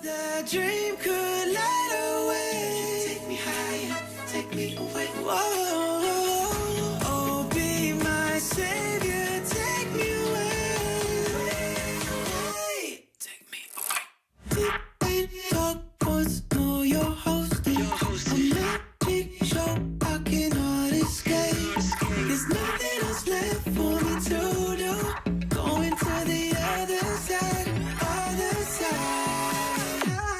That dream could light away. Take me higher, take me away. Whoa, oh, be my savior, take me away. Take me away. Deep in dark woods, know you're hosting a magic show. I cannot escape. There's nothing else left for me to do. Going to the other side, other side.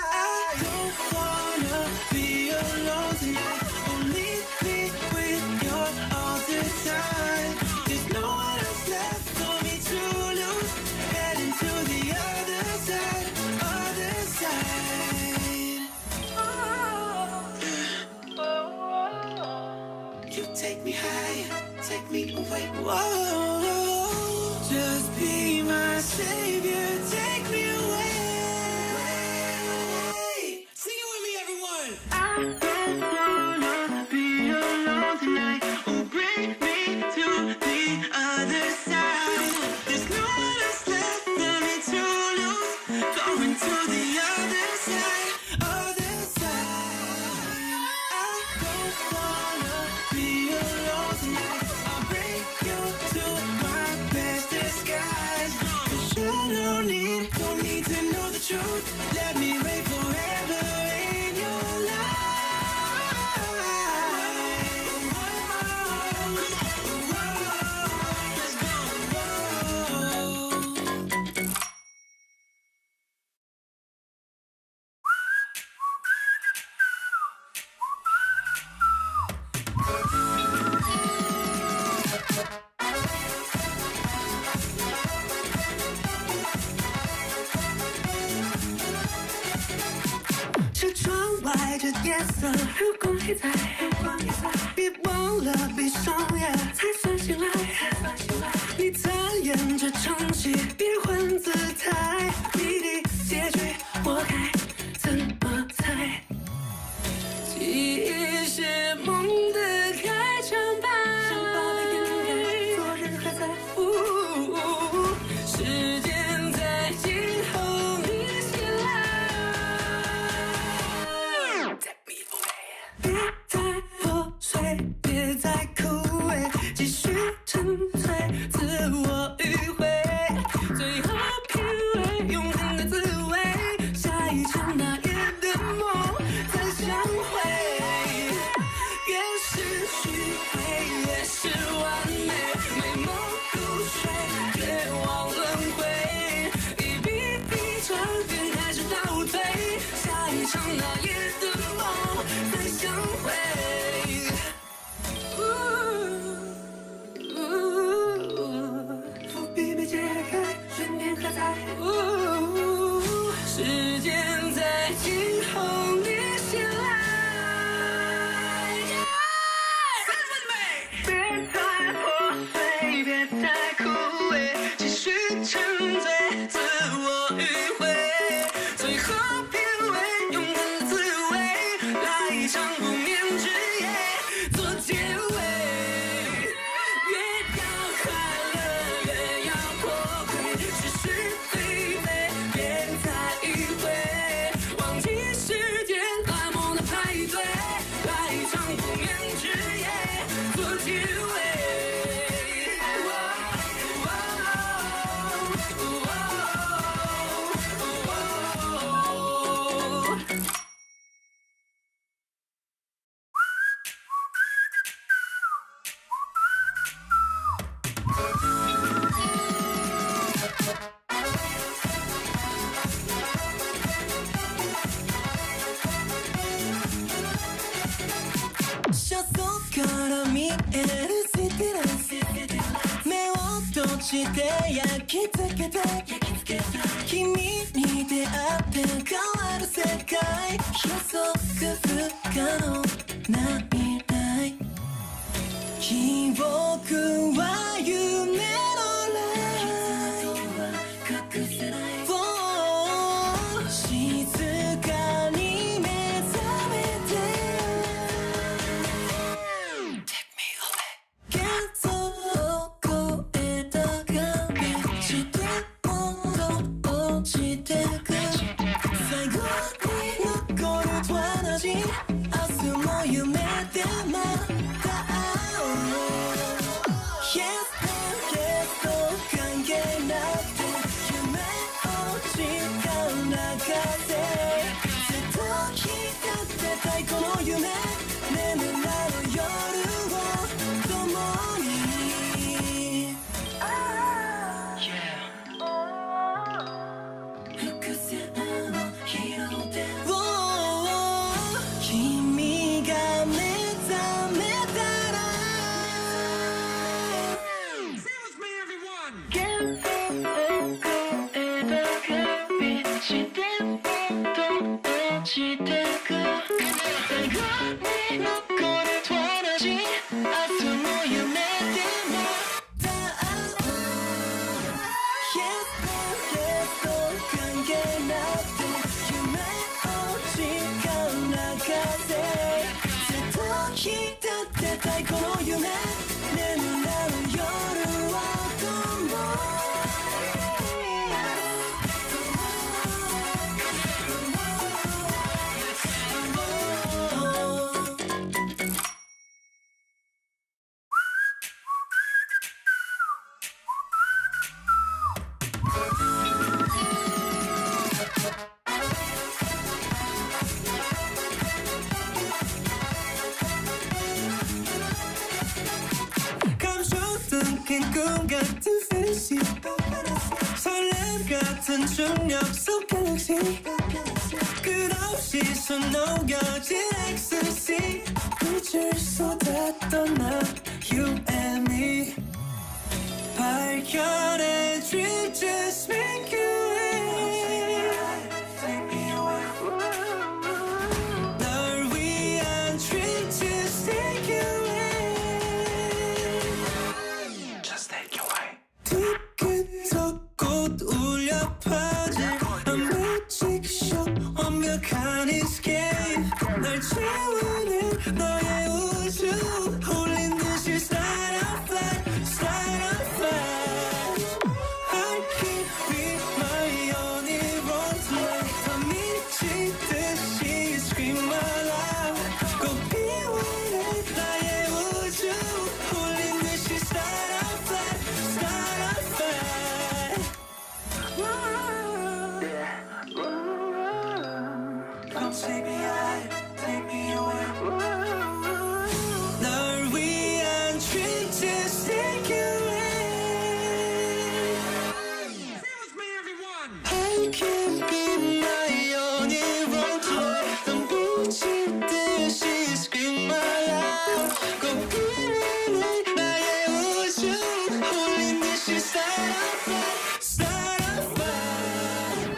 I don't wanna be alone tonight. Oh, leave me with you all the time. There's no one else left for me to lose. Heading to the other side, other side. You take me higher, take me away. Whoa, just be my savior, take me away. Sing it with me, everyone. I don't wanna be alone tonight. Oh, bring me to the other side. There's no one else left for me to lose. Going to the other side, other side. I don't wanna be alone tonight. I'll bring you to my best disguise. 'Cause you don't need to know the truth. Let me reign forever in your life. Let's go.这窗外这夜色，如果你在，别忘了闭上眼，才算醒来。你在演这场戏，别换姿态，谜底结局我该怎么猜？记忆是梦的开场白，想把泪掩盖，昨日还在。时间在静候你醒来。Take me away， 别再破碎，别再枯萎，继续沉醉，自我迂回，最后品味永恒的滋味，下一场那夜的梦再相会。越是虚伪，越是完美，美梦入睡，绝望轮回，一笔笔长篇开始倒退，下一场那夜的梦再相会。伏笔没解开，悬念还在。时间在静候你醒来。别太破碎，别太枯萎，继续沉醉，自我迂回，最后品味永恒的滋味，来一场不眠之夜做结尾。越要快乐，越要破溃，是是非非，别再迂回，忘记时间拉梦的派对，来一场不眠之夜做结尾。車窓から見えるシティライト、目を閉じて焼き付けて、君に出会って変わる世界、予測不可能ないない記憶は夢のライト隠せない、静かに目覚めて Take me away 幻想を超えた壁、地でも落ちてく最後꿈 같은 fantasy 설렘 같은 중력 속 galaxy 끝없이 손 녹여진 ecstasy 빛을 쏟았던 나 you and me 발견의 dream just make you take me away 널 위한 dream just take you away just take you away 뒤끝 꽃 울려 퍼질 A magic show 완벽한 escape 날 채우는 너의 우주 홀린 듯이 start a flight start a flight I can't be my only road tonight 더 미치듯이 scream my love 꼭 피워내 나의 우주 홀린 듯이 start a flight start a flight Come take me high, take me away 널 위한 trip just take you away With me, everyone! I can't be my only road tonight 넌 미치듯이 scream my love 꼭 피워내 나의 우주 홀린 듯이 start a flight start a flight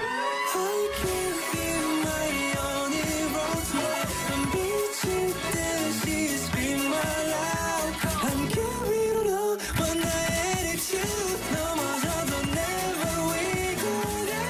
I can't be my only road tonight 넌 미치듯이 scream my love 안개 위로 너와 나의 attitude 넘어져도 never we go down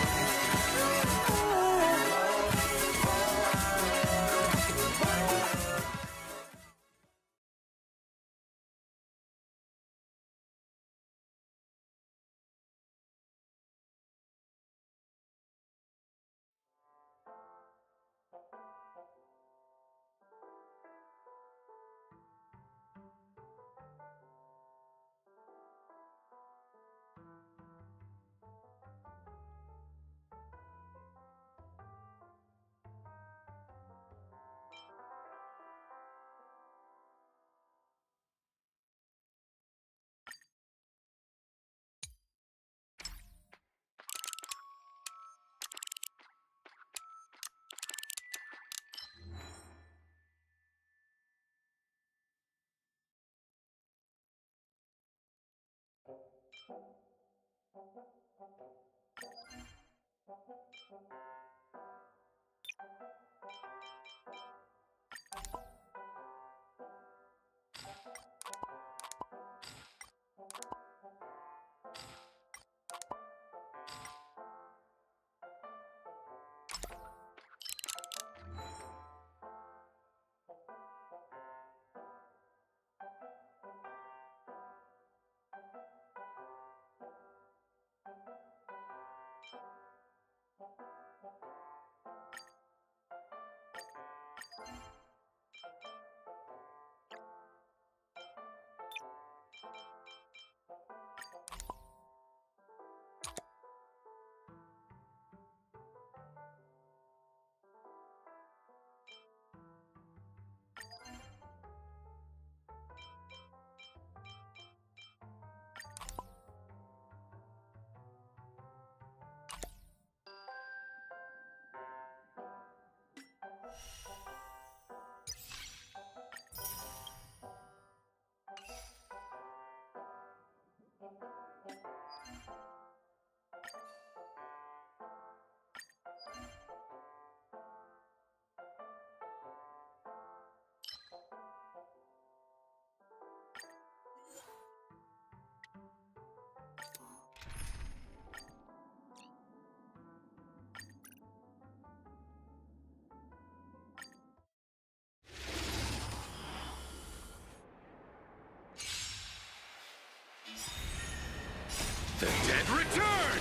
The dead return!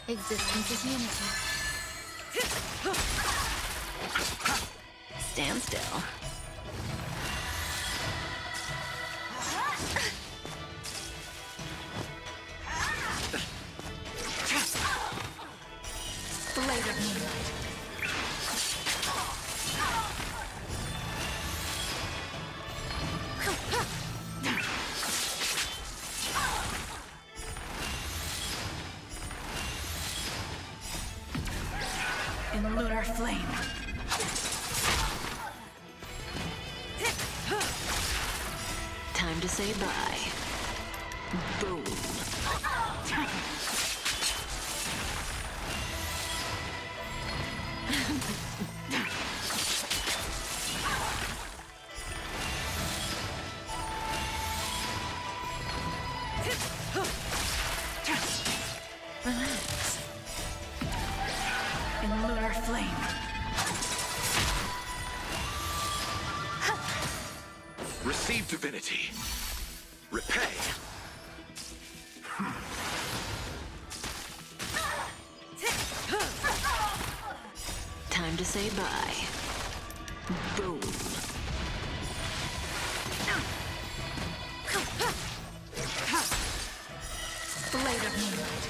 Existence is unity. Stand still. Blade of moonlight. lunar flame. Time to say bye. Boom. Relax. In lunar flame. Receive divinity. Repay. Time to say bye. Boom. Blade of moonlight.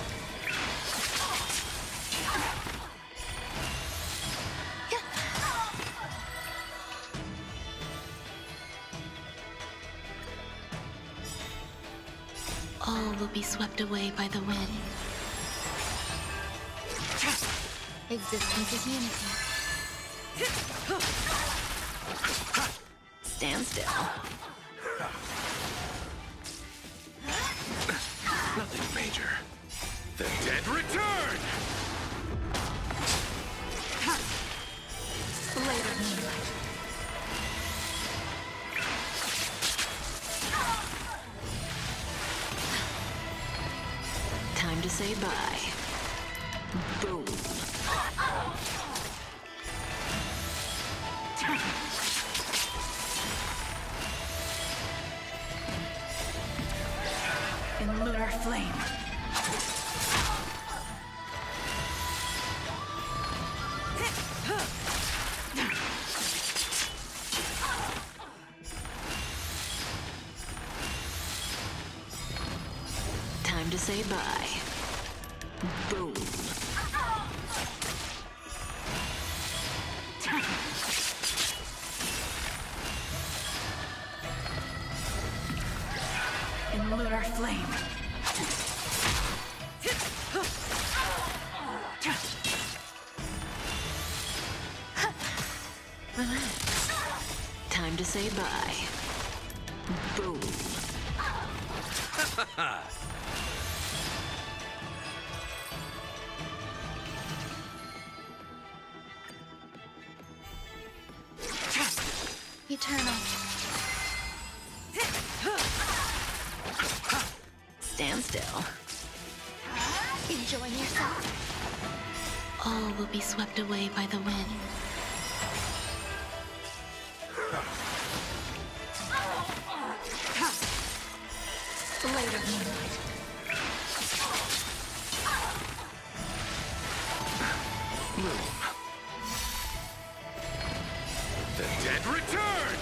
All will be swept away by the wind. Existence is unity. Stand still. Nothing major. The dead return! Blade of moonlight. Time to say bye. Boom. In lunar flame. Time to say bye. Boom. In lunar flame. Relax. Time to say bye. Boom. Eternal. Stand still. Enjoying yourself? All will be swept away by the wind. Blade of moonlight. Bloom. The dead return!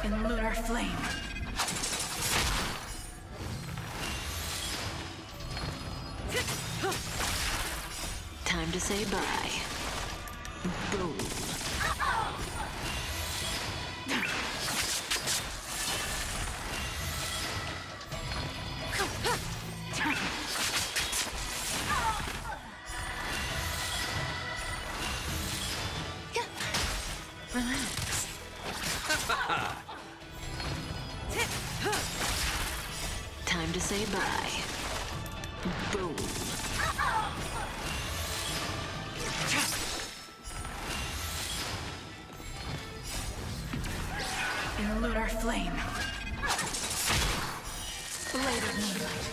In lunar flame. Time to say bye. Boom. Relax. Time to say bye. Boom. In lunar flame. Blade of moonlight.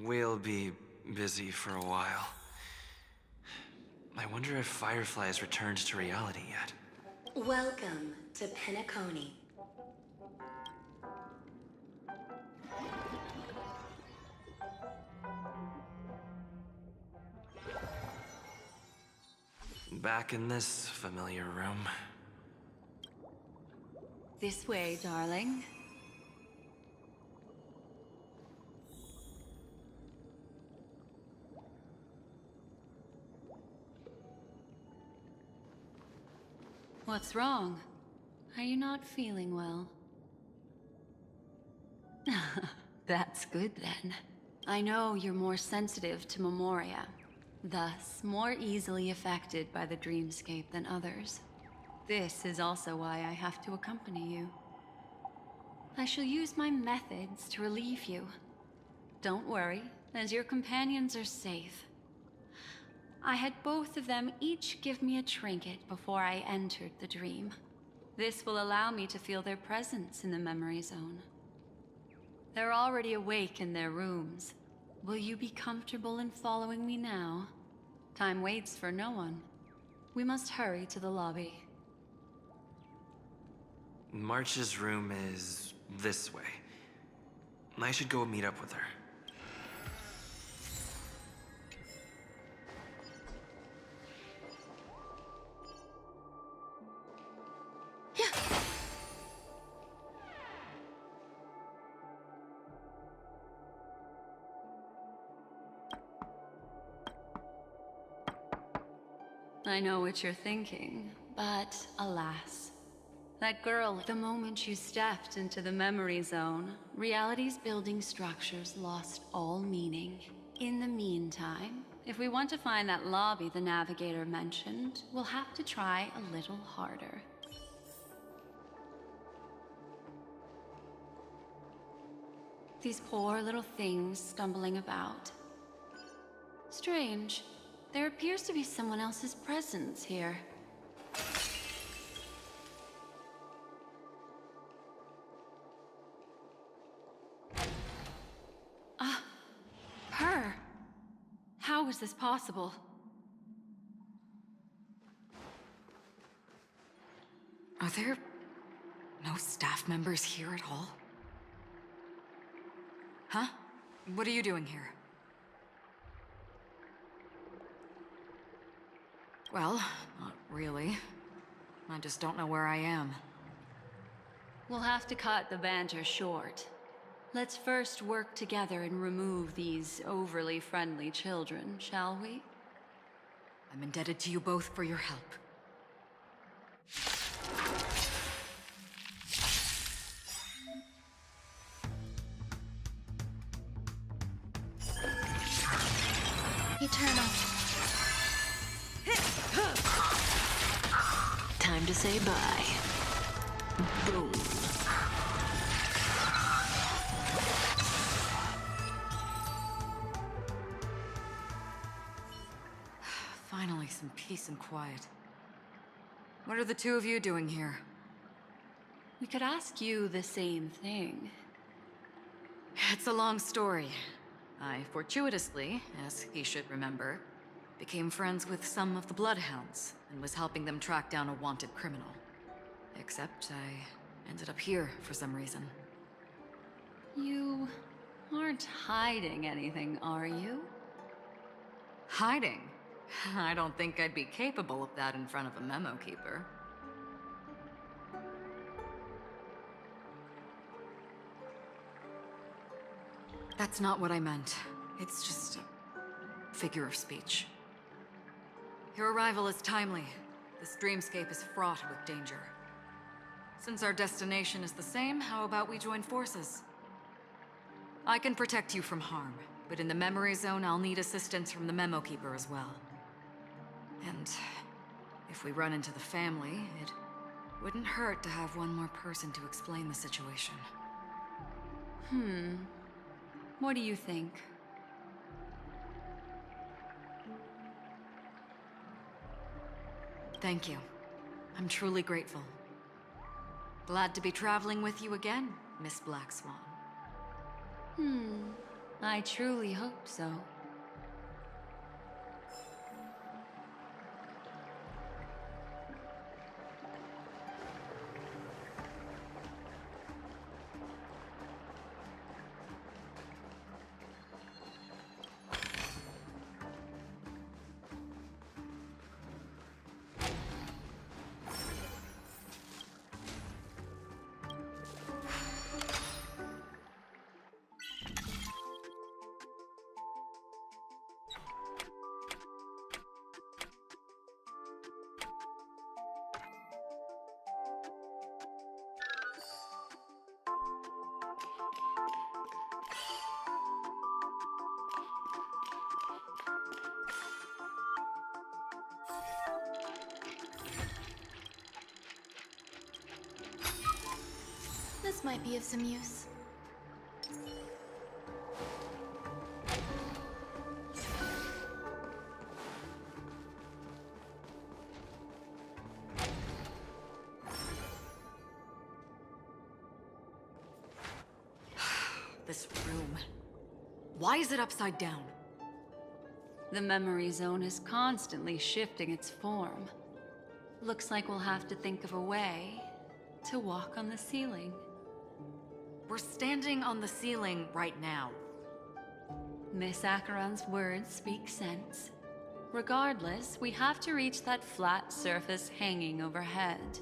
We'll be busy for a while. I wonder if Firefly has returned to reality yet. Welcome to Penacony. Back in this familiar room. This way, darling. What's wrong? Are you not feeling well? That's good then. I know you're more sensitive to Memoria, thus more easily affected by the dreamscape than others. This is also why I have to accompany you. I shall use my methods to relieve you. Don't worry, as your companions are safe. I had both of them each give me a trinket before I entered the dream. This will allow me to feel their presence in the memory zone. They're already awake in their rooms. Will you be comfortable in following me now? Time waits for no one. We must hurry to the lobby. March's room is this way. I should go meet up with her. I know what you're thinking, but alas. That girl, the moment you stepped into the memory zone, reality's building structures lost all meaning. In the meantime, if we want to find that lobby the navigator mentioned, we'll have to try a little harder. These poor little things stumbling about. Strange. There appears to be someone else's presence here. Her! How is this possible? Are there no staff members here at all? Huh? What are you doing here? Well, not really. I just don't know where I am. We'll have to cut the banter short. Let's first work together and remove these overly friendly children, shall we? I'm indebted to you both for your help. Eternal. Time to say bye. Boom. Finally, some peace and quiet. What are the two of you doing here? We could ask you the same thing. It's a long story. I fortuitously, as he should remember, became friends with some of the Bloodhounds and was helping them track down a wanted criminal. Except I ended up here for some reason. You aren't hiding anything, are you? Hiding? I don't think I'd be capable of that in front of a memo keeper. That's not what I meant. It's just a figure of speech. Your arrival is timely. This dreamscape is fraught with danger. Since our destination is the same, how about we join forces? I can protect you from harm, but in the memory zone, I'll need assistance from the memo keeper as well. And if we run into the family, it wouldn't hurt to have one more person to explain the situation. What do you think? Thank you. I'm truly grateful. Glad to be traveling with you again, Miss Black Swan. I truly hope so. might be of some use. This room. Why is it upside down? The memory zone is constantly shifting its form. Looks like we'll have to think of a way to walk on the ceiling. We're standing on the ceiling right now. Miss Acheron's words speak sense. Regardless, we have to reach that flat surface hanging overhead.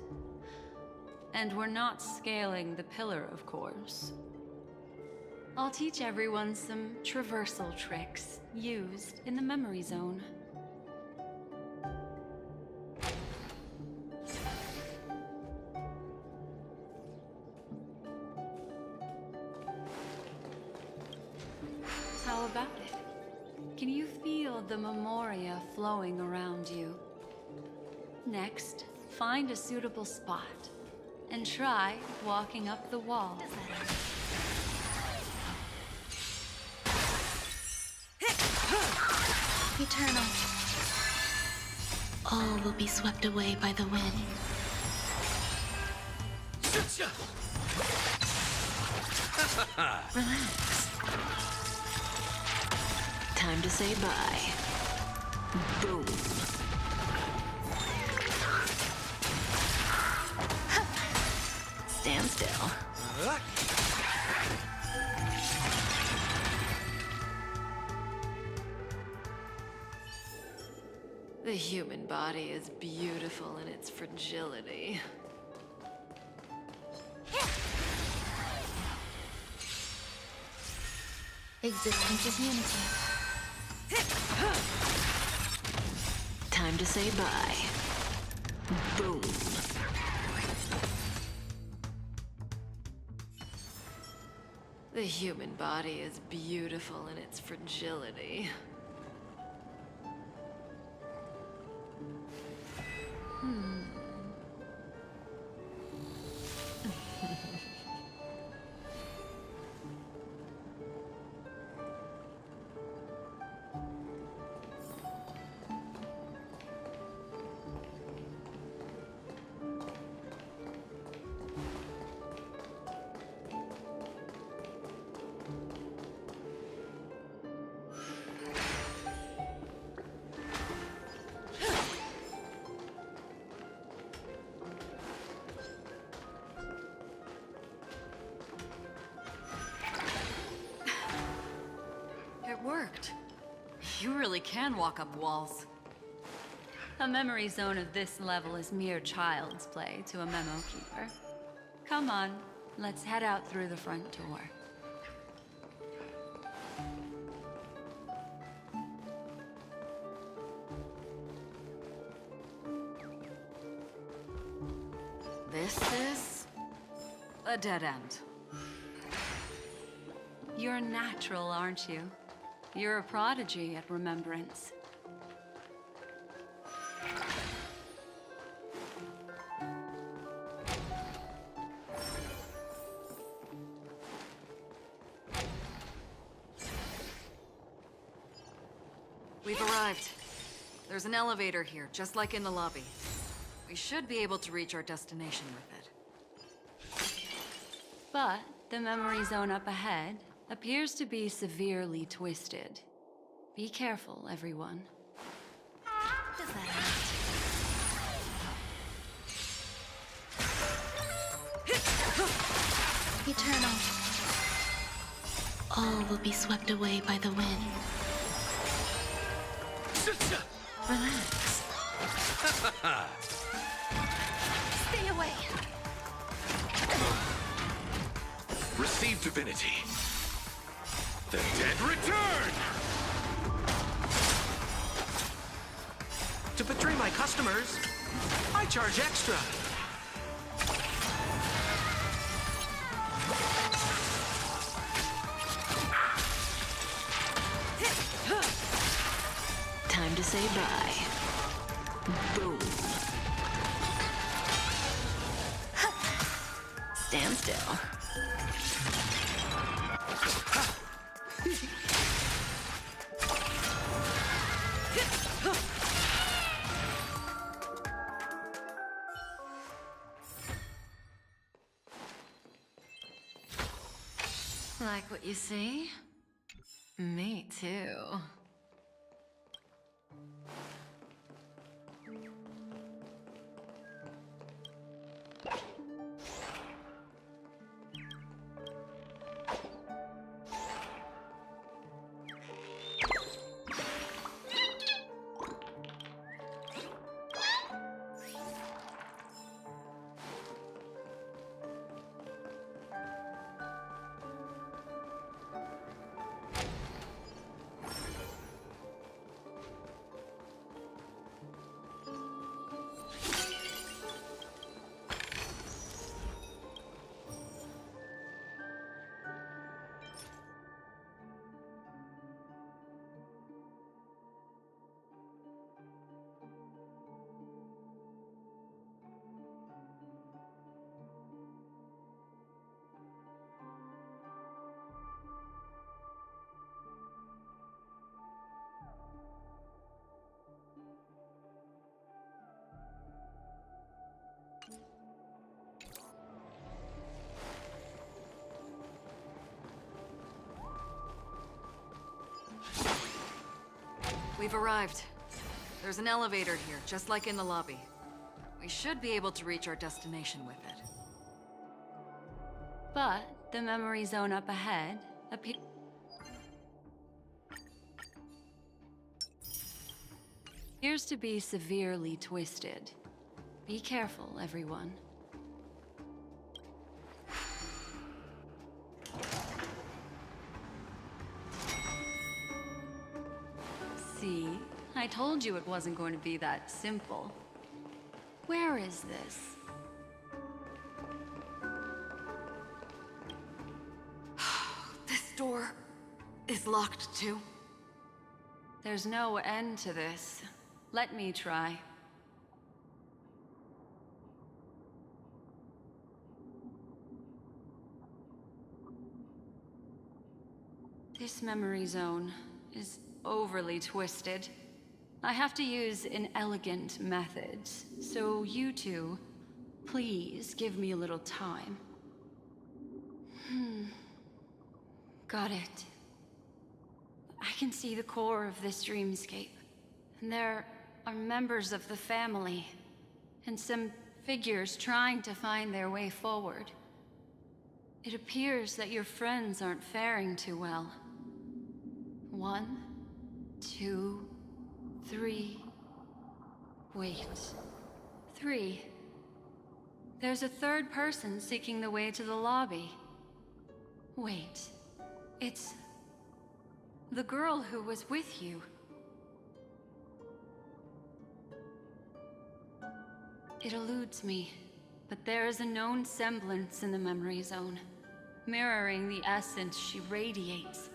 And we're not scaling the pillar, of course. I'll teach everyone some traversal tricks used in the memory zone. How about it? Can you feel the memoria flowing around you? Next, find a suitable spot and try walking up the wall. Eternal. All will be swept away by the wind. Relax. Time to say bye. Boom. Stand still. The human body is beautiful in its fragility. Existence is unity. Time to say bye. Boom. The human body is beautiful in its fragility. It worked. You really can walk up walls. A memory zone of this level is mere child's play to a memo keeper. Come on, let's head out through the front door. This is a dead end. You're natural, aren't you? You're a prodigy at remembrance. We've arrived. There's an elevator here, just like in the lobby. We should be able to reach our destination with it. But the memory zone up ahead appears to be severely twisted. Be careful, everyone. Does that hurt? Eternal. All will be swept away by the wind. Relax. Stay away. Receive divinity. The dead return! To betray my customers, I charge extra. Time to say bye. Boom. Stand still. like what you see? Me too. We've arrived. There's an elevator here, just like in the lobby. We should be able to reach our destination with it. But the memory zone up ahead appears to be severely twisted. Be careful, everyone. See? I told you it wasn't going to be that simple. Where is this? This door is locked too. There's no end to this. Let me try. This memory zone is overly twisted. I have to use inelegant methods, so you two, please give me a little time. Got it. I can see the core of this dreamscape, and there are members of the family, and some figures trying to find their way forward. It appears that your friends aren't faring too well. 1, 2, 3. Wait. 3. There's a third person seeking the way to the lobby. Wait. It's the girl who was with you. It eludes me, but there is a known semblance in the memory zone, mirroring the essence she radiates.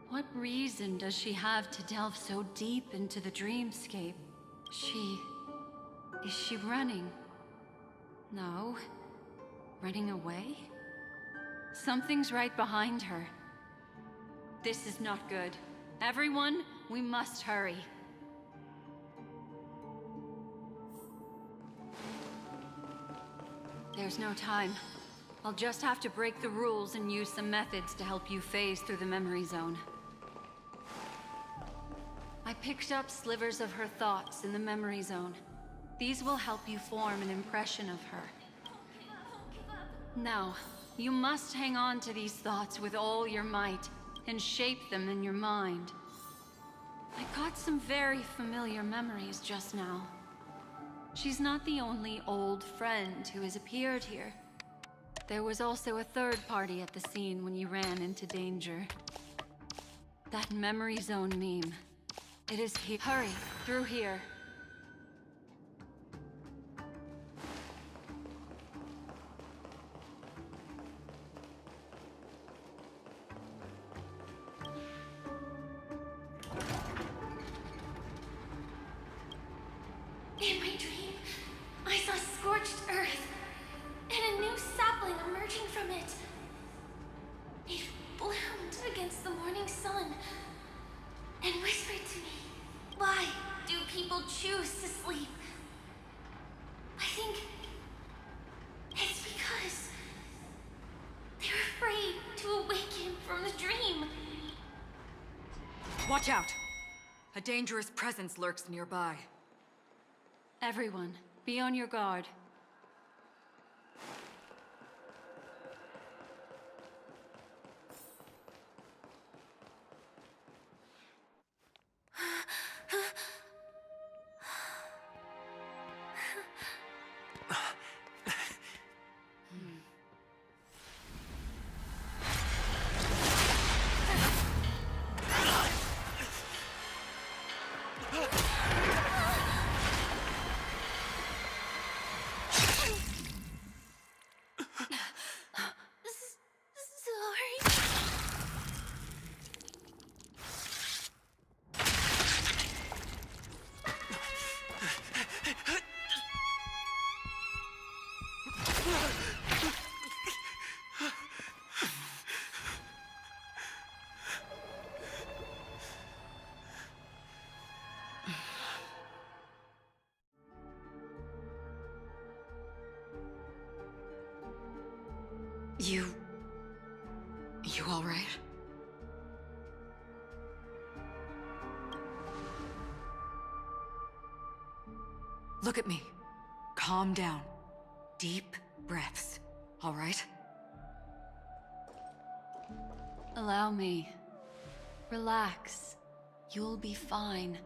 What reason does she have to delve so deep into the dreamscape? Is she running? No. Running away? Something's right behind her. This is not good. Everyone, we must hurry. There's no time. I'll just have to break the rules and use some methods to help you phase through the memory zone. I picked up slivers of her thoughts in the memory zone. These will help you form an impression of her. Now, you must hang on to these thoughts with all your might and shape them in your mind. I got some very familiar memories just now. She's not the only old friend who has appeared here. There was also a third party at the scene when you ran into danger. That memory zone meme. It is here. Hurry, through here. In my dream, I saw scorched earth and a new sapling emerging from it. It bloomed against the morning sun and whispered to me, "Why do people choose to sleep?" I think it's because they're afraid to Watch out! A dangerous presence lurks nearby. Everyone, be on your guard. Sorry. You all right? Look at me. Calm down. Deep breaths, all right? Allow me. Relax. You'll be fine.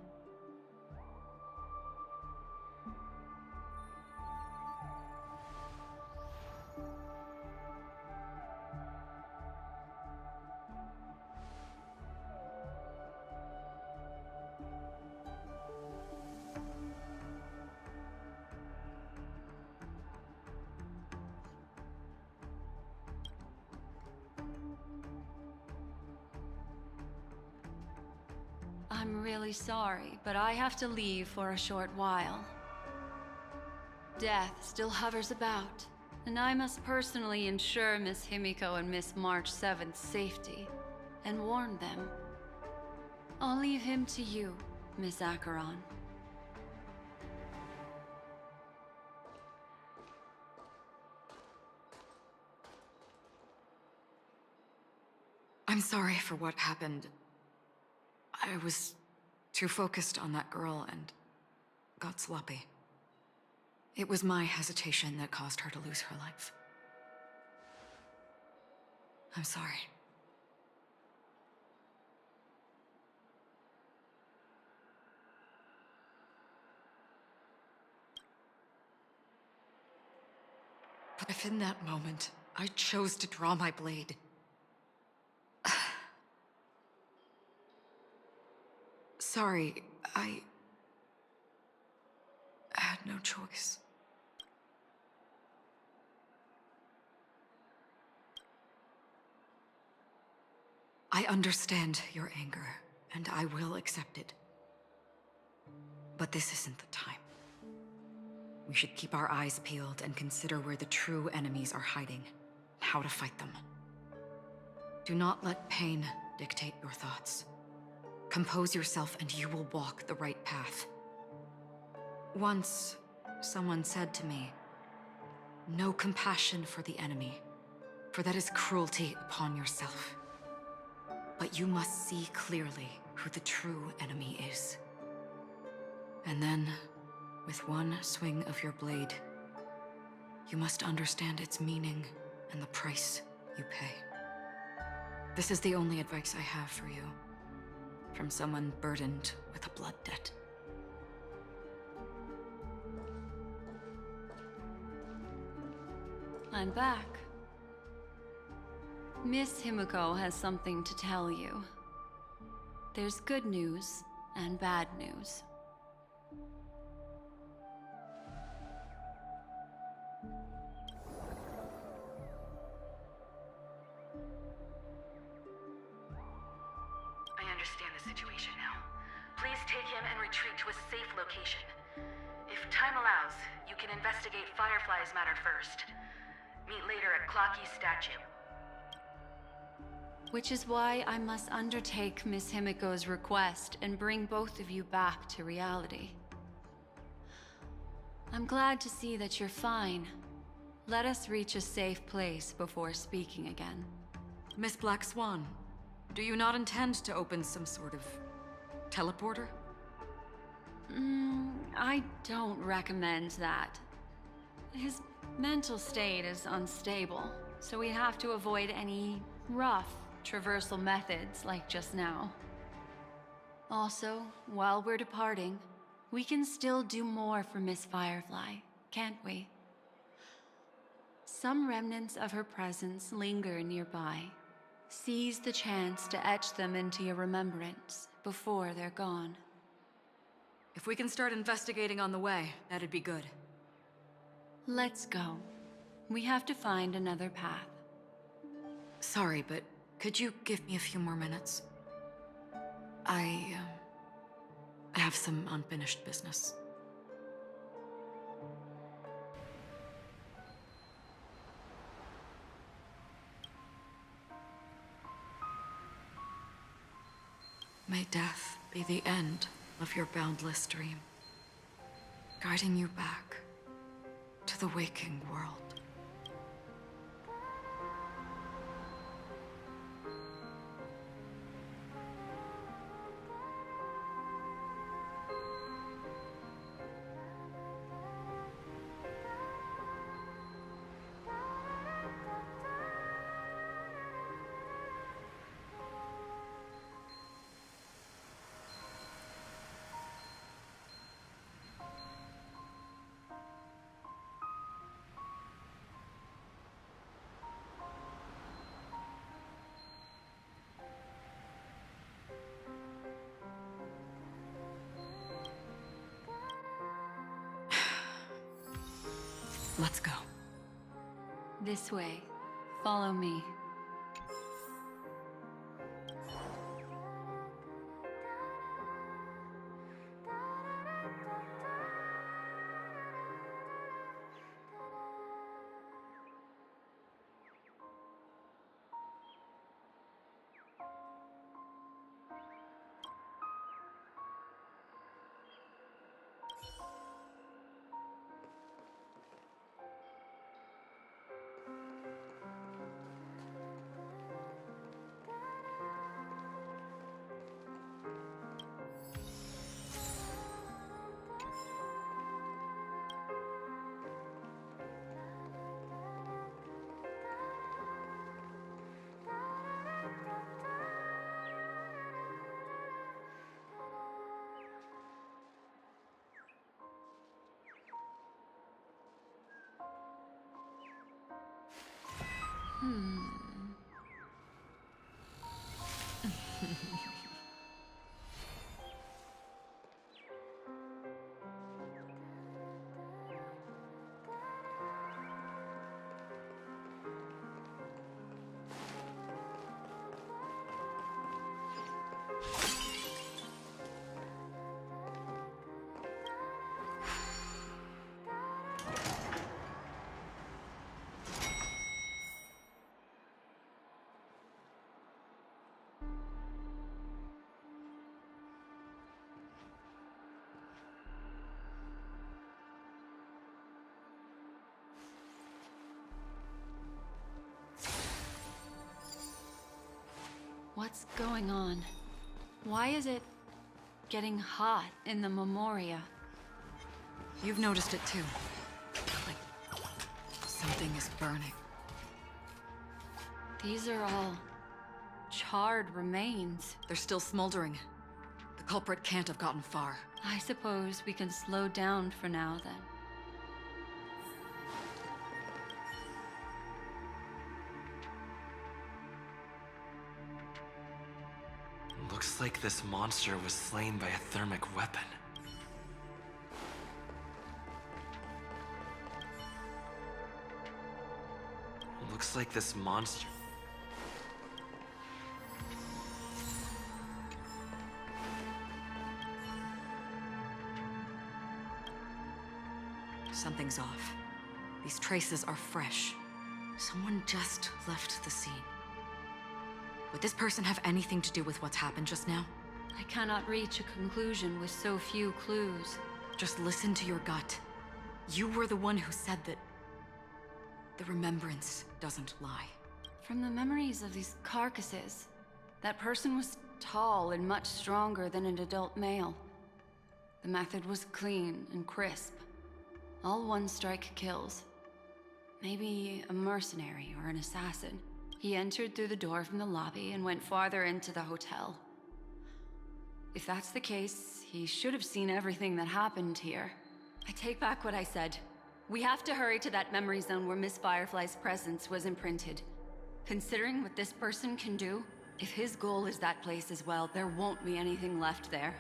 I'm really sorry, but I have to leave for a short while. Death still hovers about, and I must personally ensure Miss Himiko and Miss March 7th's safety, and warn them. I'll leave him to you, Miss Acheron. I'm sorry for what happened. I was too focused on that girl and got sloppy. It was my hesitation that caused her to lose her life. I'm sorry. But if in that moment I chose to draw my blade, sorry, I had no choice. I understand your anger, and I will accept it. But this isn't the time. We should keep our eyes peeled and consider where the true enemies are hiding, and how to fight them. Do not let pain dictate your thoughts. Compose yourself and you will walk the right path. Once, someone said to me, "No compassion for the enemy, for that is cruelty upon yourself. But you must see clearly who the true enemy is. And then, with one swing of your blade, you must understand its meaning and the price you pay." This is the only advice I have for you. From someone burdened with a blood debt. I'm back. Miss Himiko has something to tell you. There's good news and bad news. I understand the situation now. Please take him and retreat to a safe location. If time allows, you can investigate Firefly's matter first. Meet later at Clocky's statue. Which is why I must undertake Miss Himiko's request and bring both of you back to reality. I'm glad to see that you're fine. Let us reach a safe place before speaking again. Miss Black Swan, do you not intend to open some sort of teleporter? I don't recommend that. His mental state is unstable, so we have to avoid any rough traversal methods like just now. Also, while we're departing, we can still do more for Miss Firefly, can't we? Some remnants of her presence linger nearby. Seize the chance to etch them into your remembrance before they're gone. If we can start investigating on the way, that'd be good. Let's go. We have to find another path. Sorry, but could you give me a few more minutes? I have some unfinished business. May death be the end of your boundless dream, guiding you back to the waking world. Let's go. This way. Follow me. What's going on? Why is it getting hot in the Memoria? You've noticed it too. Like, something is burning. These are all charred remains. They're still smoldering. The culprit can't have gotten far. I suppose we can slow down for now then. Looks like this monster was slain by a thermic weapon. Looks like this monster... Something's off. These traces are fresh. Someone just left the scene. Would this person have anything to do with what's happened just now? I cannot reach a conclusion with so few clues. Just listen to your gut. You were the one who said that the remembrance doesn't lie. From the memories of these carcasses, that person was tall and much stronger than an adult male. The method was clean and crisp. All one-strike kills. Maybe a mercenary or an assassin. He entered through the door from the lobby and went farther into the hotel. If that's the case, he should have seen everything that happened here. I take back what I said. We have to hurry to that memory zone where Miss Firefly's presence was imprinted. Considering what this person can do, if his goal is that place as well, there won't be anything left there.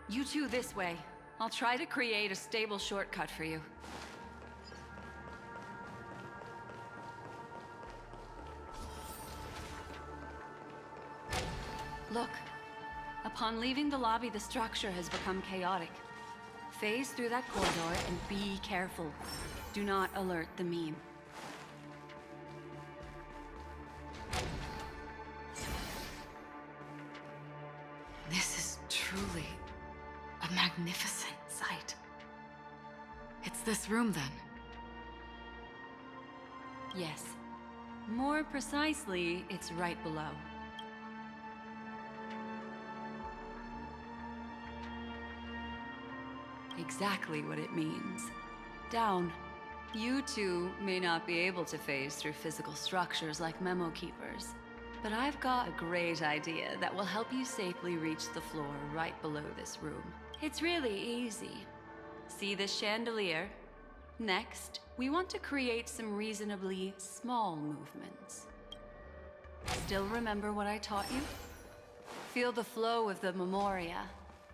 You two this way. I'll try to create a stable shortcut for you. Look. Upon leaving the lobby, the structure has become chaotic. Phase through that corridor and be careful. Do not alert the meme. This is truly a magnificent sight. It's this room, then. Yes. More precisely, it's right below. Exactly what it means. Down. You two may not be able to phase through physical structures like memo keepers, but I've got a great idea that will help you safely reach the floor right below this room. It's really easy. See this chandelier? Next, we want to create some reasonably small movements. Still remember what I taught you? Feel the flow of the Memoria.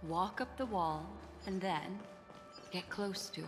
Walk up the wall, and then get close to it.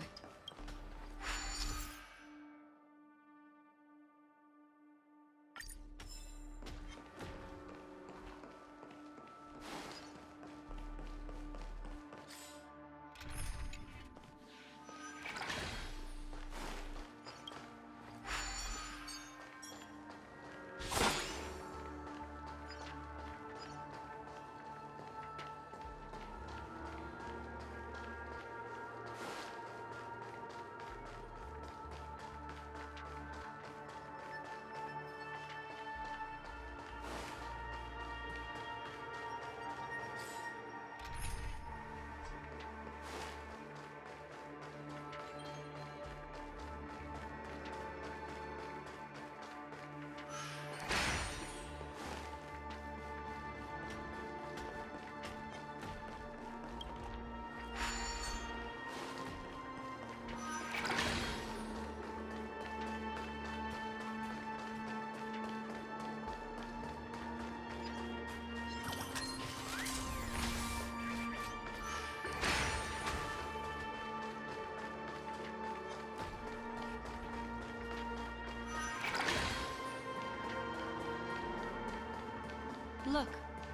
Look,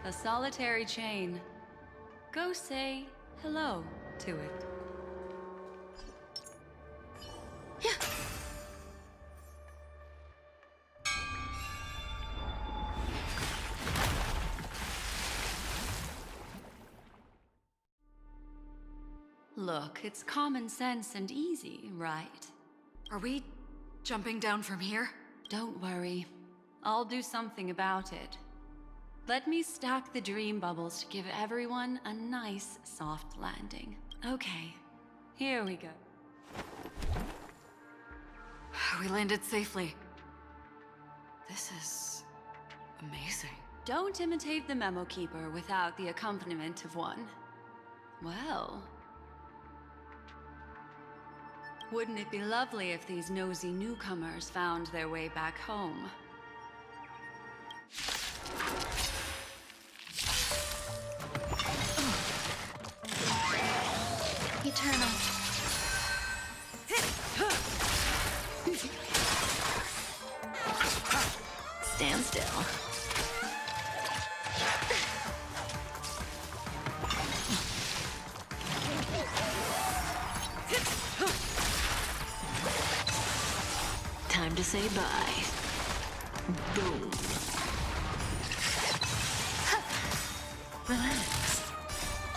a solitary chain. Go say hello to it. Look, it's common sense and easy, right? Are we jumping down from here? Don't worry. I'll do something about it. Let me stack the dream bubbles to give everyone a nice, soft landing. Okay, here we go. We landed safely. This is amazing. Don't imitate the memo keeper without the accompaniment of one. Well, wouldn't it be lovely if these nosy newcomers found their way back home? Eternal. Stand still. Time to say bye. Boom. Relax.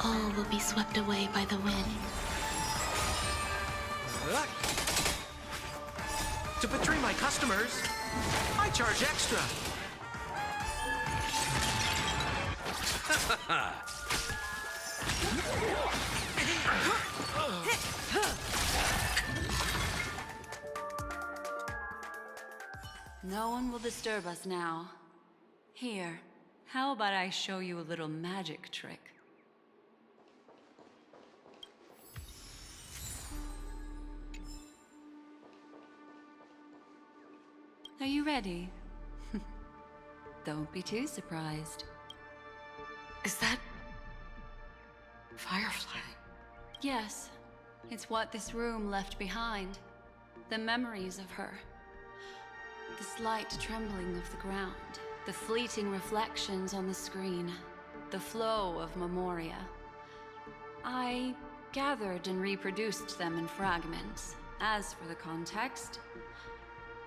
All will be swept away by the wind. To betray my customers, I charge extra. No one will disturb us now. Here, how about I show you a little magic trick? Are you ready? Don't be too surprised. Is that... Firefly? Yes, it's what this room left behind. The memories of her. The slight trembling of the ground. The fleeting reflections on the screen. The flow of memoria. I gathered and reproduced them in fragments. As for the context,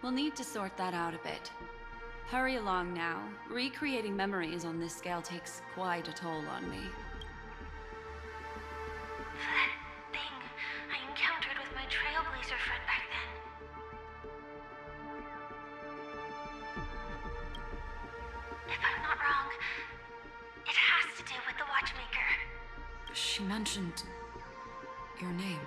we'll need to sort that out a bit. Hurry along now. Recreating memories on this scale takes quite a toll on me. That thing I encountered with my trailblazer friend back then. If I'm not wrong, it has to do with the Watchmaker. She mentioned... your name.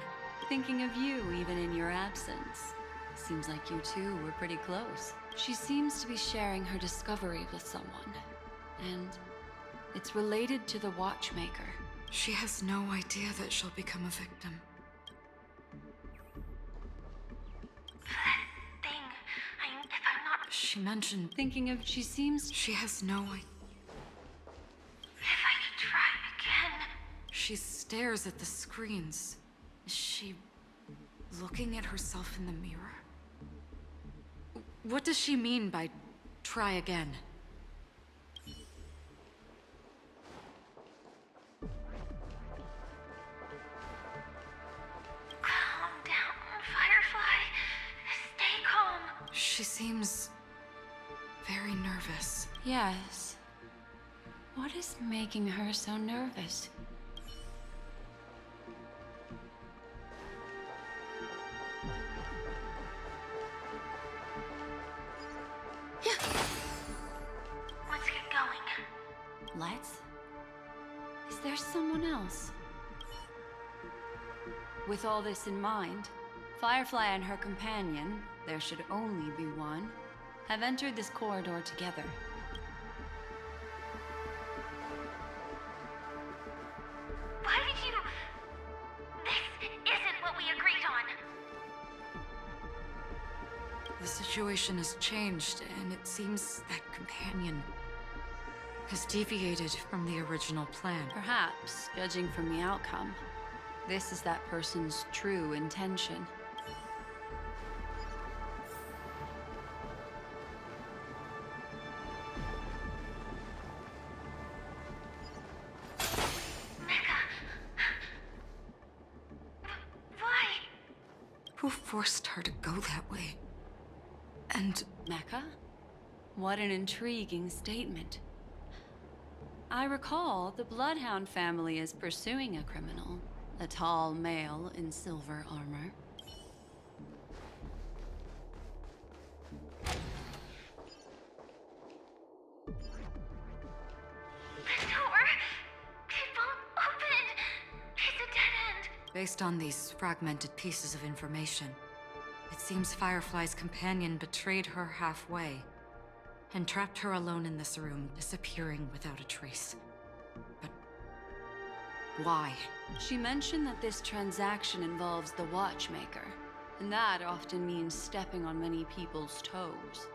Thinking of you even in your absence. Seems like you two were pretty close. She seems to be sharing her discovery with someone. And it's related to the Watchmaker. She has no idea that she'll become a victim. That thing if I'm not... She mentioned... Thinking of... She seems... She has no idea. If I could try again... She stares at the screens. Is she looking at herself in the mirror? What does she mean by try again? Calm down, Firefly. Stay calm. She seems very nervous. Yes. What is making her so nervous? Let's get going. Let's? Is there someone else? With all this in mind, Firefly and her companion, there should only be one, have entered this corridor together. Why did you... This isn't what we agreed on. The situation has changed, and it seems that companion has deviated from the original plan. Perhaps, judging from the outcome, this is that person's true intention. Why? Who forced her to go that way? And Mecca? What an intriguing statement. I recall the Bloodhound family is pursuing a criminal, a tall male in silver armor. The door! It won't open! It's a dead end! based on these fragmented pieces of information, it seems Firefly's companion betrayed her halfway and trapped her alone in this room, disappearing without a trace. But why? She mentioned that this transaction involves the Watchmaker, and that often means stepping on many people's toes.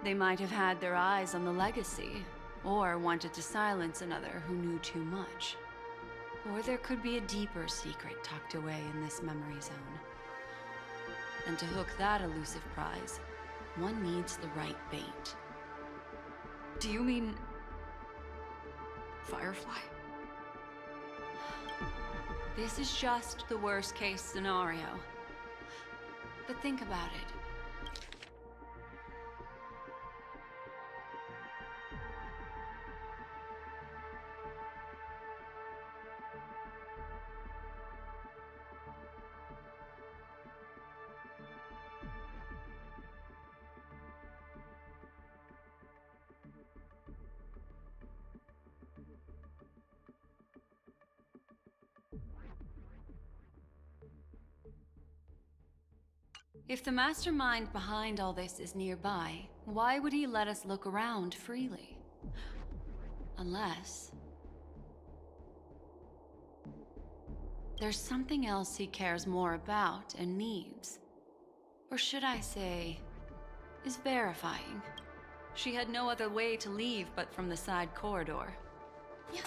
They might have had their eyes on the legacy, or wanted to silence another who knew too much. Or there could be a deeper secret tucked away in this memory zone. And to hook that elusive prize, one needs the right bait. Do you mean... Firefly? This is just the worst-case scenario. But think about it. If the mastermind behind all this is nearby, why would he let us look around freely? Unless... there's something else he cares more about and needs. Or should I say, is verifying. She had no other way to leave but from the side corridor. Yeah.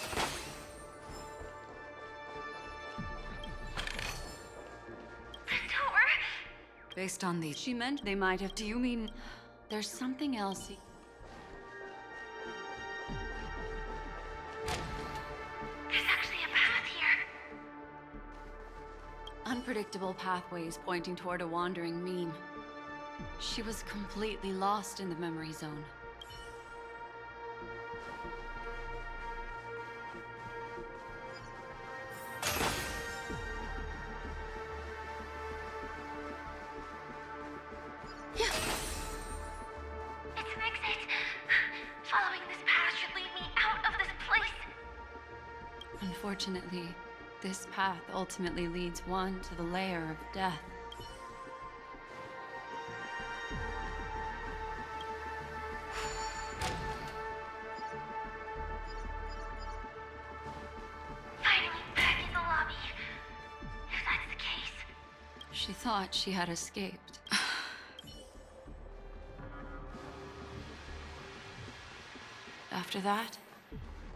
The door? Based on the... She meant they might have... Do you mean there's something else he... There's actually a path here. Unpredictable pathways pointing toward a wandering meme. She was completely lost in the memory zone. It's an exit. Following this path should lead me out of this place. Unfortunately, this path ultimately leads one to the lair of death. Finally back in the lobby. If that's the case. She thought she had escaped. After that,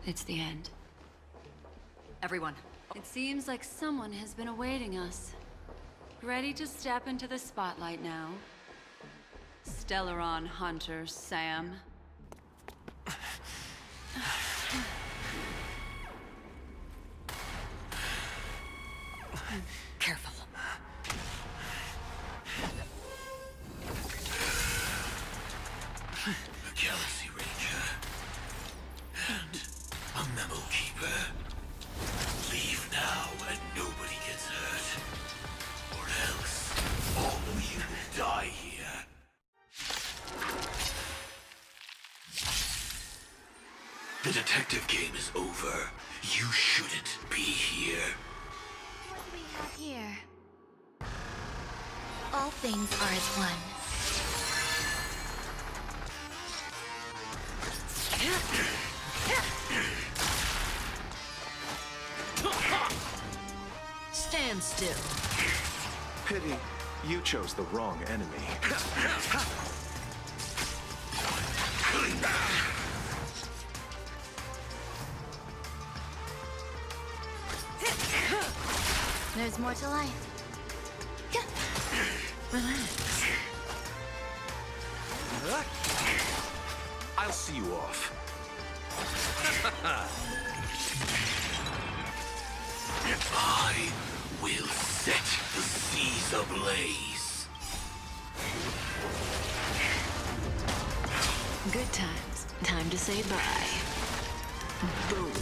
it's the end. Everyone. It seems like someone has been awaiting us. Ready to step into the spotlight now. Stellaron Hunter Sam. Careful. A Galaxy Ranger. And a Memo Keeper. Leave now and nobody gets hurt. Or else, all of you will die here. The detective game is over. You shouldn't be here. What do we have here? All things are as one. Stand still. Pity, you chose the wrong enemy. There's more to life. Relax. I'll see you off. I will set the seas ablaze. Good times. Time to say bye. Boom.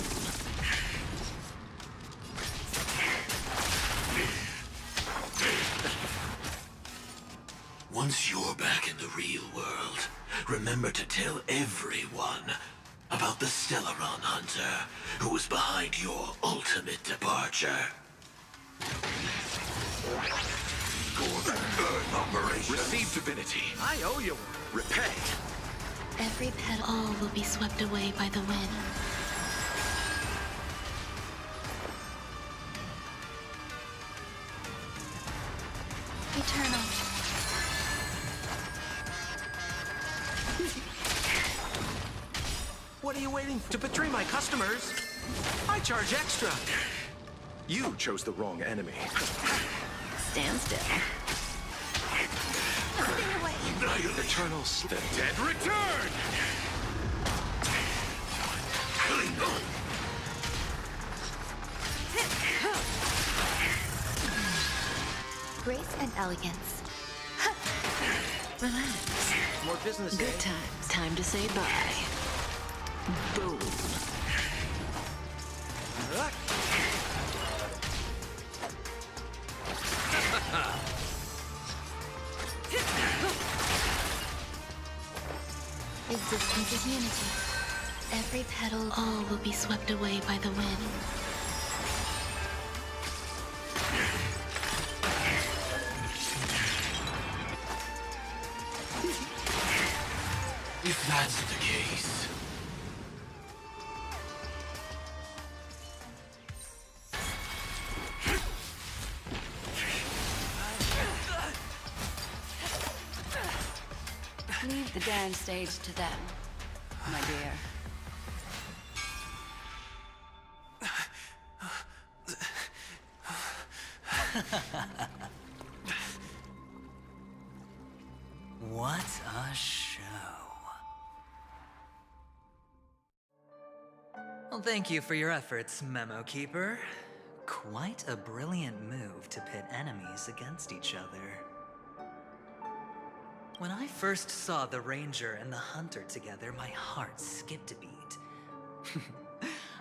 Once you're back in the real world, remember to tell everyone about the Stellaron Hunter who was behind your ultimate departure. Gorgon Earth Operation. Receive divinity. I owe you one. Repay. Every petal, all will be swept away by the wind. Eternal. What are you waiting for? To betray my customers? I charge extra. You chose the wrong enemy. Stand still. Stay away. Eternal The dead return! Grace and elegance. Relax. More business, Good eh? times. Time to say bye. Boom. Existence is unity. Every petal, all will be swept away by the wind. that's the case. Leave the dance stage to them, my dear. What a show. Well, thank you for your efforts, Memo Keeper. Quite a brilliant move to pit enemies against each other. When I first saw the Ranger and the Hunter together, my heart skipped a beat.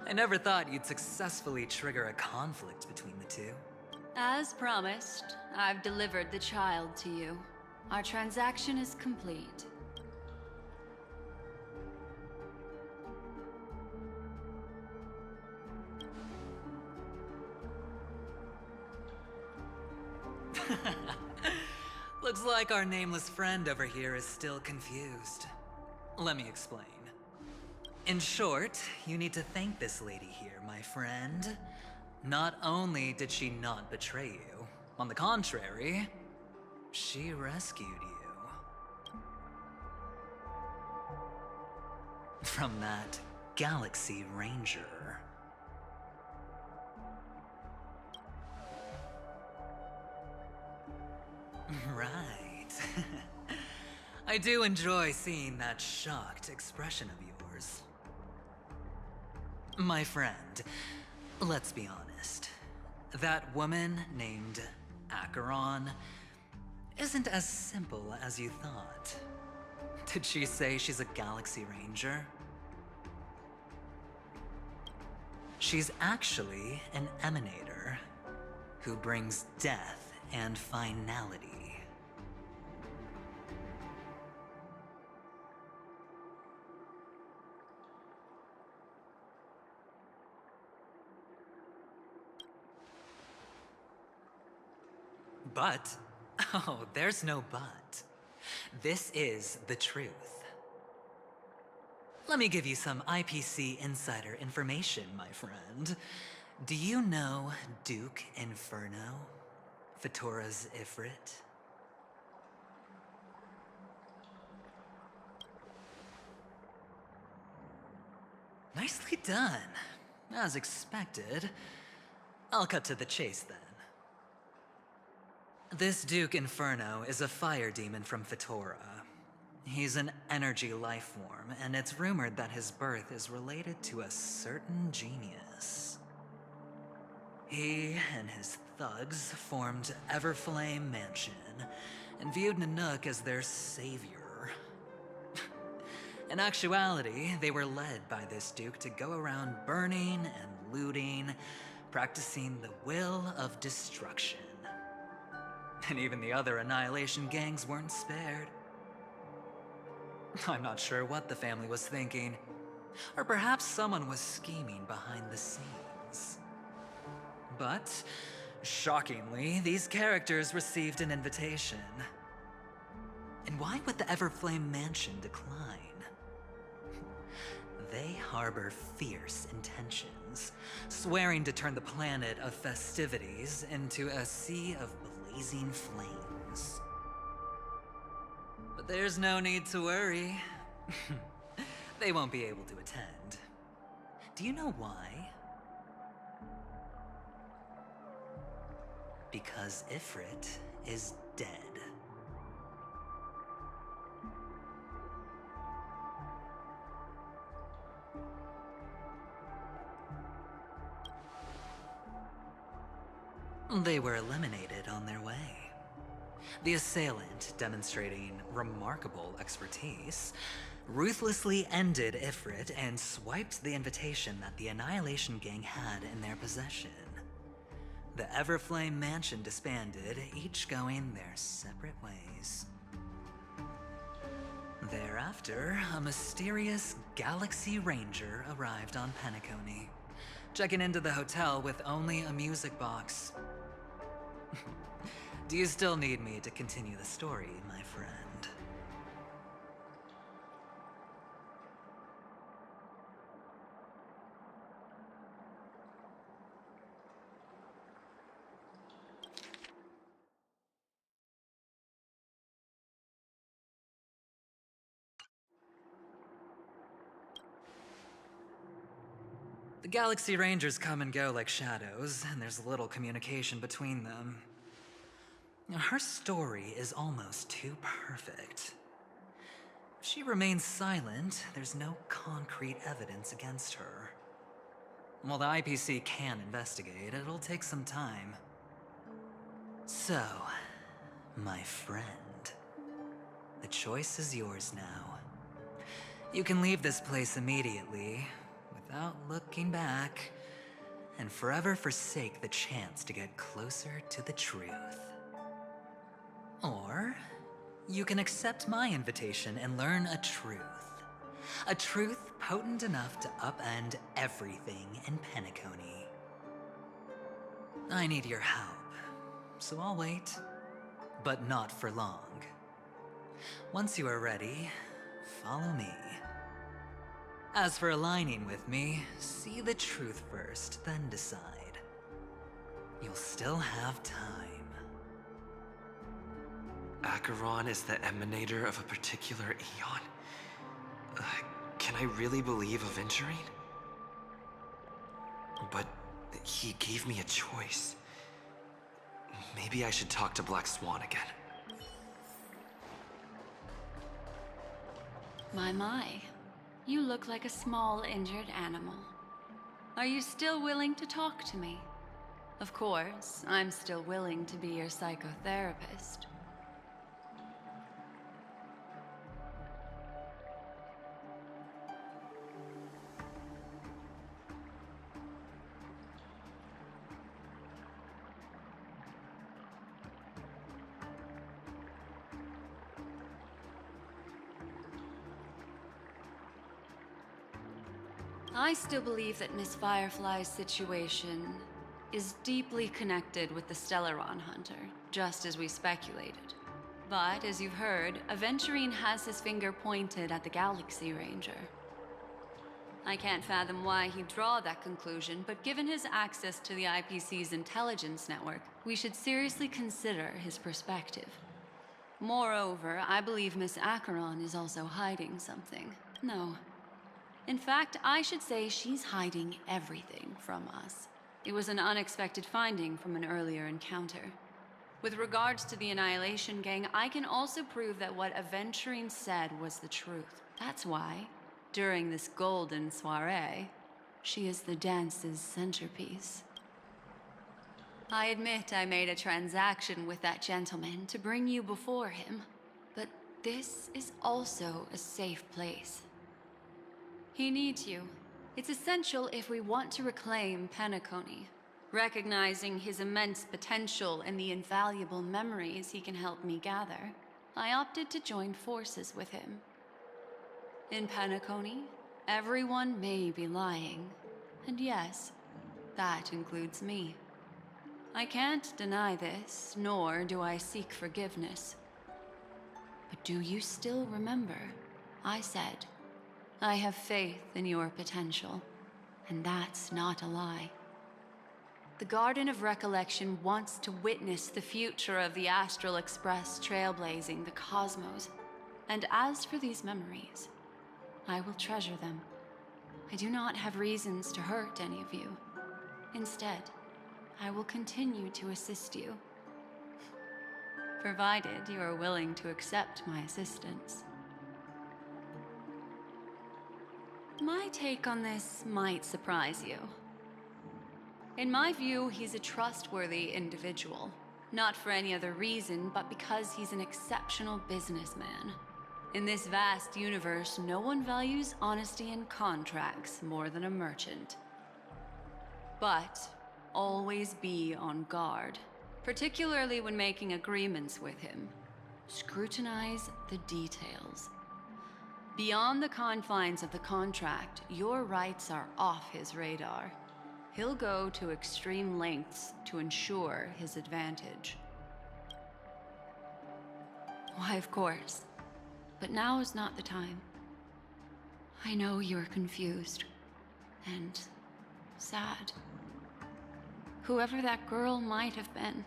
I never thought you'd successfully trigger a conflict between the two. As promised, I've delivered the child to you. Our transaction is complete. Looks like our nameless friend over here is still confused. Let me explain. In short, you need to thank this lady here, my friend. Not only did she not betray you, on the contrary, she rescued you. From that Galaxy Ranger. Right. I do enjoy seeing that shocked expression of yours. My friend, let's be honest. That woman named Acheron isn't as simple as you thought. Did she say she's a Galaxy Ranger? She's actually an emanator who brings death and finality. But, oh, there's no but. This is the truth. Let me give you some IPC insider information, my friend. Do you know Duke Inferno? Fatora's Ifrit? Nicely done. As expected. I'll cut to the chase then. This Duke Inferno is a fire demon from Fatora. He's an energy life form, and it's rumored that his birth is related to a certain genius. He and his thugs formed Everflame Mansion, and viewed Nanook as their savior. In actuality, they were led by this Duke to go around burning and looting, practicing the will of destruction. And even the other Annihilation gangs weren't spared. I'm not sure what the family was thinking. Or perhaps someone was scheming behind the scenes. But, shockingly, these characters received an invitation. And why would the Everflame Mansion decline? They harbor fierce intentions, swearing to turn the planet of festivities into a sea of blazing flames. But there's no need to worry. They won't be able to attend. Do you know why? Because Ifrit is dead. They were eliminated on their way. The assailant, demonstrating remarkable expertise, ruthlessly ended Ifrit and swiped the invitation that the Annihilation Gang had in their possession. The Everflame Mansion disbanded, each going their separate ways. Thereafter, a mysterious Galaxy Ranger arrived on Penacony, checking into the hotel with only a music box. Do you still need me to continue the story, my friend? Galaxy Rangers come and go like shadows, and there's little communication between them. Her story is almost too perfect. If she remains silent, there's no concrete evidence against her. While the IPC can investigate, it'll take some time. So, my friend, the choice is yours now. You can leave this place immediately, without looking back, and forever forsake the chance to get closer to the truth. Or, you can accept my invitation and learn a truth. A truth potent enough to upend everything in Penacony. I need your help, so I'll wait, but not for long. Once you are ready, follow me. As for aligning with me, see the truth first, then decide. You'll still have time. Acheron is the emanator of a particular eon? Can I really believe Aventurine? But he gave me a choice. Maybe I should talk to Black Swan again. My. You look like a small, injured animal. Are you still willing to talk to me? Of course, I'm still willing to be your psychotherapist. I still believe that Miss Firefly's situation is deeply connected with the Stellaron Hunter, just as we speculated. But, as you've heard, Aventurine has his finger pointed at the Galaxy Ranger. I can't fathom why he'd draw that conclusion, but given his access to the IPC's intelligence network, we should seriously consider his perspective. Moreover, I believe Miss Acheron is also hiding something. No. In fact, I should say she's hiding everything from us. It was an unexpected finding from an earlier encounter. With regards to the Annihilation Gang, I can also prove that what Aventurine said was the truth. That's why, during this golden soiree, she is the dance's centerpiece. I admit I made a transaction with that gentleman to bring you before him, but this is also a safe place. He needs you. It's essential if we want to reclaim Penacony. Recognizing his immense potential and the invaluable memories he can help me gather, I opted to join forces with him. In Penacony, everyone may be lying. And yes, that includes me. I can't deny this, nor do I seek forgiveness. But do you still remember? I said, I have faith in your potential, and that's not a lie. The Garden of Recollection wants to witness the future of the Astral Express trailblazing the cosmos. And as for these memories, I will treasure them. I do not have reasons to hurt any of you. Instead, I will continue to assist you. Provided you are willing to accept my assistance. My take on this might surprise you. In my view, he's a trustworthy individual. Not for any other reason, but because he's an exceptional businessman. In this vast universe, no one values honesty in contracts more than a merchant. But always be on guard, particularly when making agreements with him. Scrutinize the details. Beyond the confines of the contract, your rights are off his radar. He'll go to extreme lengths to ensure his advantage. Why, of course. But now is not the time. I know you're confused and sad. Whoever that girl might have been,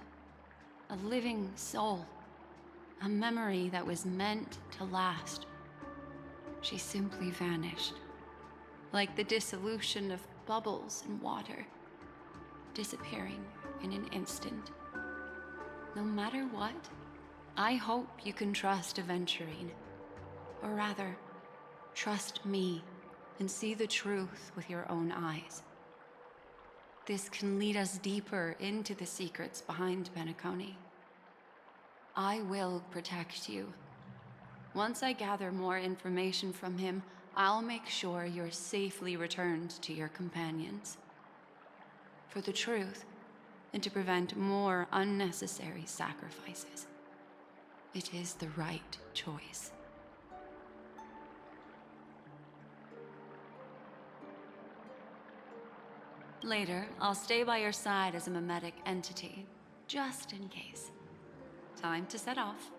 a living soul, a memory that was meant to last. She simply vanished, like the dissolution of bubbles in water, disappearing in an instant. No matter what, I hope you can trust Aventurine. Or rather, trust me and see the truth with your own eyes. This can lead us deeper into the secrets behind Penacony. I will protect you. Once I gather more information from him, I'll make sure you're safely returned to your companions. For the truth, and to prevent more unnecessary sacrifices. It is the right choice. Later, I'll stay by your side as a mimetic entity, just in case. Time to set off.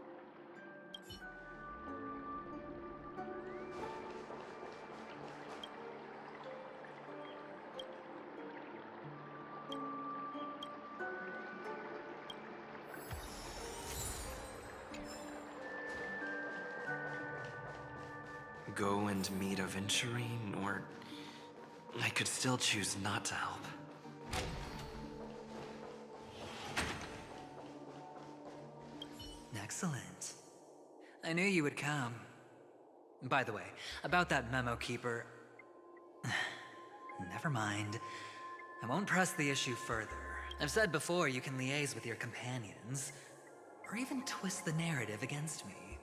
Go and meet Aventurine, or I could still choose not to help. Excellent. I knew you would come. By the way, about that memo keeper... Never mind. I won't press the issue further. I've said before you can liaise with your companions, or even twist the narrative against me.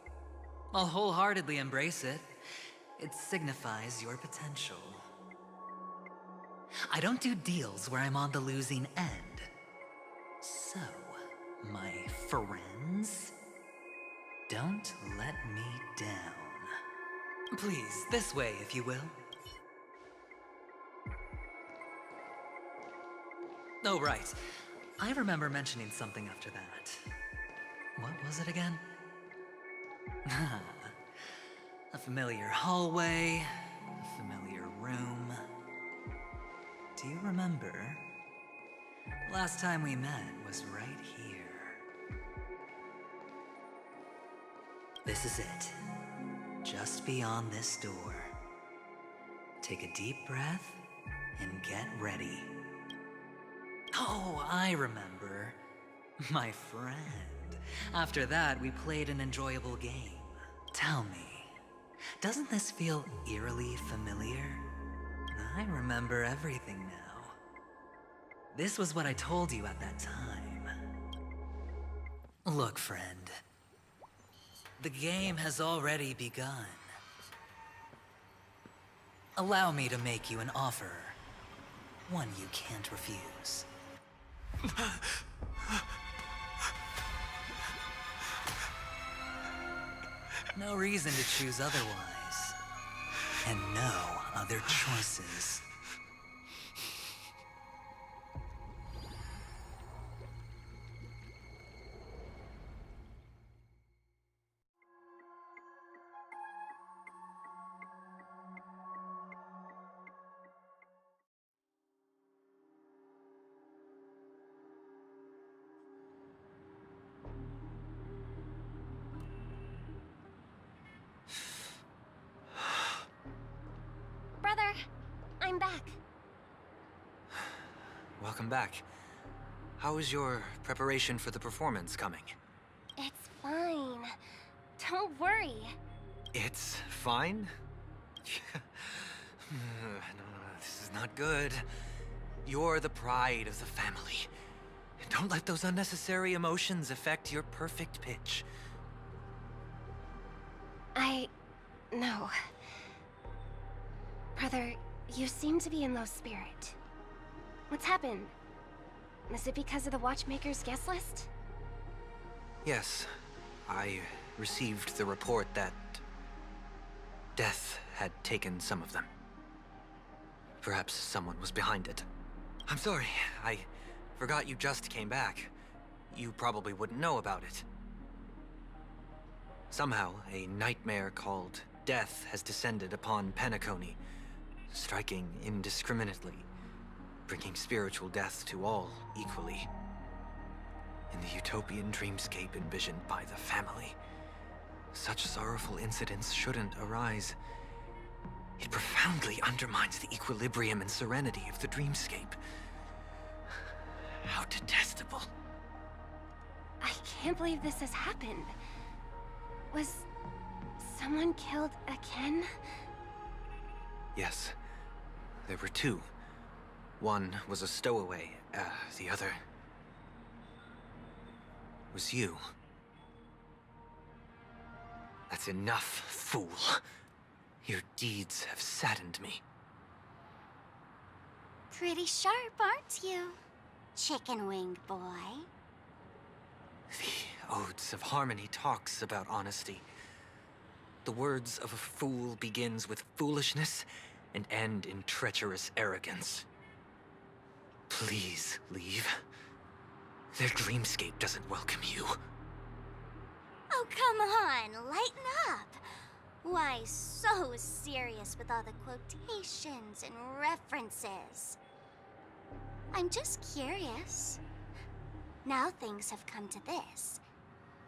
I'll wholeheartedly embrace it. It signifies your potential. I don't do deals where I'm on the losing end. So, my friends, don't let me down. Please, this way, if you will. Oh, right. I remember mentioning something after that. What was it again? A familiar hallway, a familiar room. Do you remember? Last time we met was right here. This is it. Just beyond this door. Take a deep breath and get ready. Oh, I remember. My friend. After that, we played an enjoyable game. Tell me, doesn't this feel eerily familiar? I remember everything now. This was what I told you at that time. Look, friend. The game has already begun. Allow me to make you an offer. One you can't refuse. No reason to choose otherwise. And no other choices. Brother, I'm back. Welcome back. How is your preparation for the performance coming? It's fine. Don't worry. It's fine? No, this is not good. You're the pride of the family. Don't let those unnecessary emotions affect your perfect pitch. No. Brother, you seem to be in low spirit. What's happened? Is it because of the Watchmaker's guest list? Yes, I received the report that death had taken some of them. Perhaps someone was behind it. I'm sorry, I forgot you just came back. You probably wouldn't know about it. Somehow, a nightmare called death has descended upon Penacony, striking indiscriminately, bringing spiritual death to all equally. In the utopian dreamscape envisioned by the family, such sorrowful incidents shouldn't arise. It profoundly undermines the equilibrium and serenity of the dreamscape. How detestable. I can't believe this has happened. Was someone killed again? Yes. There were two. One was a stowaway. The other was you. That's enough, fool. Your deeds have saddened me. Pretty sharp, aren't you, chicken-winged boy? The Odes of Harmony talks about honesty. The words of a fool begins with foolishness and end in treacherous arrogance. Please leave. Their dreamscape doesn't welcome you. Oh, come on, lighten up. Why so serious with all the quotations and references? I'm just curious. Now things have come to this.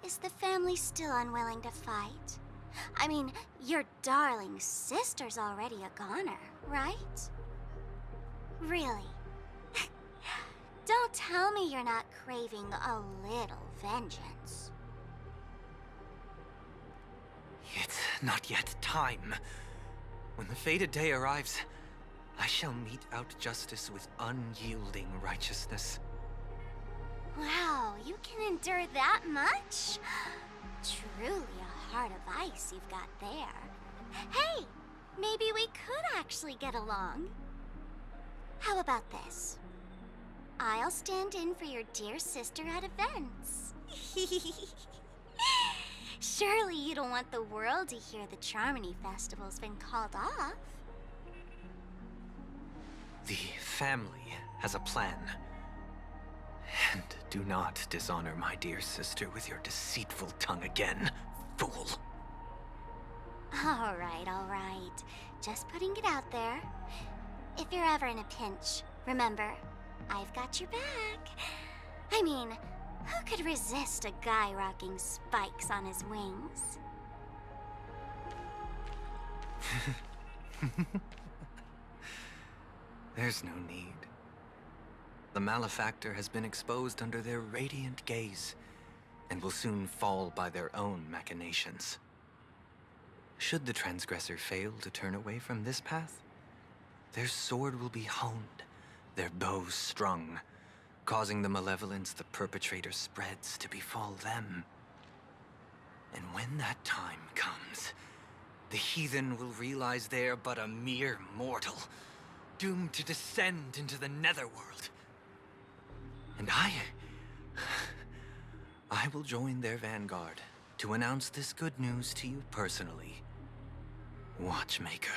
Is the family still unwilling to fight? I mean, your darling sister's already a goner, right? Really? Don't tell me you're not craving a little vengeance. It's not yet time. When the fated day arrives, I shall mete out justice with unyielding righteousness. Wow, you can endure that much? Truly a heart of ice you've got there. Hey, maybe we could actually get along. How about this? I'll stand in for your dear sister at events. Surely you don't want the world to hear the Charmony Festival's been called off. The family has a plan. And do not dishonor my dear sister with your deceitful tongue again, fool. All right. Just putting it out there. If you're ever in a pinch, remember, I've got your back. I mean, who could resist a guy rocking spikes on his wings? There's no need. The malefactor has been exposed under their radiant gaze, and will soon fall by their own machinations. Should the transgressor fail to turn away from this path, their sword will be honed, their bow strung, causing the malevolence the perpetrator spreads to befall them. And when that time comes, the heathen will realize they're but a mere mortal, doomed to descend into the netherworld. And I will join their vanguard to announce this good news to you personally, Watchmaker.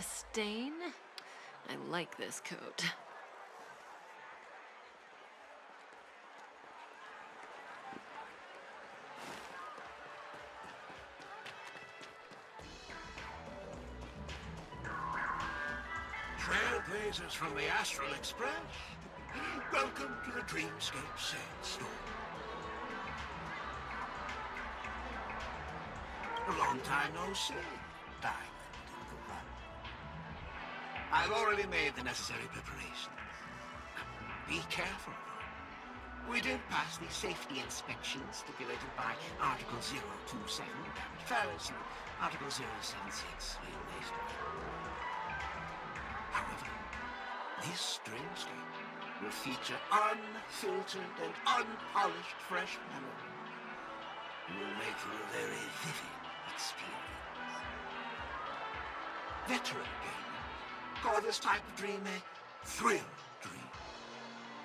stain? I like this coat. Trailblazers from the Astral Express, welcome to the Dreamscape Sandstorm. A long time no see, Diamond in the Run. I've already made the necessary preparations. Be careful, though. We did pass the safety inspection stipulated by Article 027, damage first, and Article 076, real. However, this dreamscape will feature unfiltered and unpolished fresh memory. It will make for a very vivid experience. Veteran gamer, call this type of dream a thrill dream.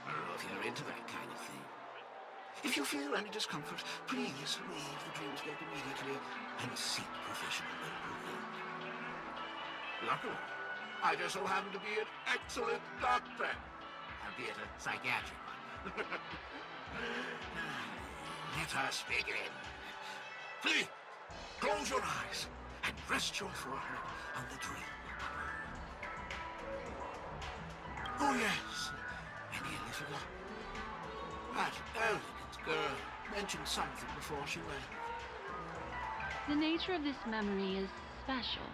I don't know if you're into that kind of thing. If you feel any discomfort, please leave the dreamscape immediately and seek professional help. Luckily, I just so happen to be an excellent doctor, albeit a psychiatric one. Let us begin. Please, close your eyes and rest your forehead on the dream. Oh yes, I nearly forgot. That elegant girl mentioned something before she left. The nature of this memory is special.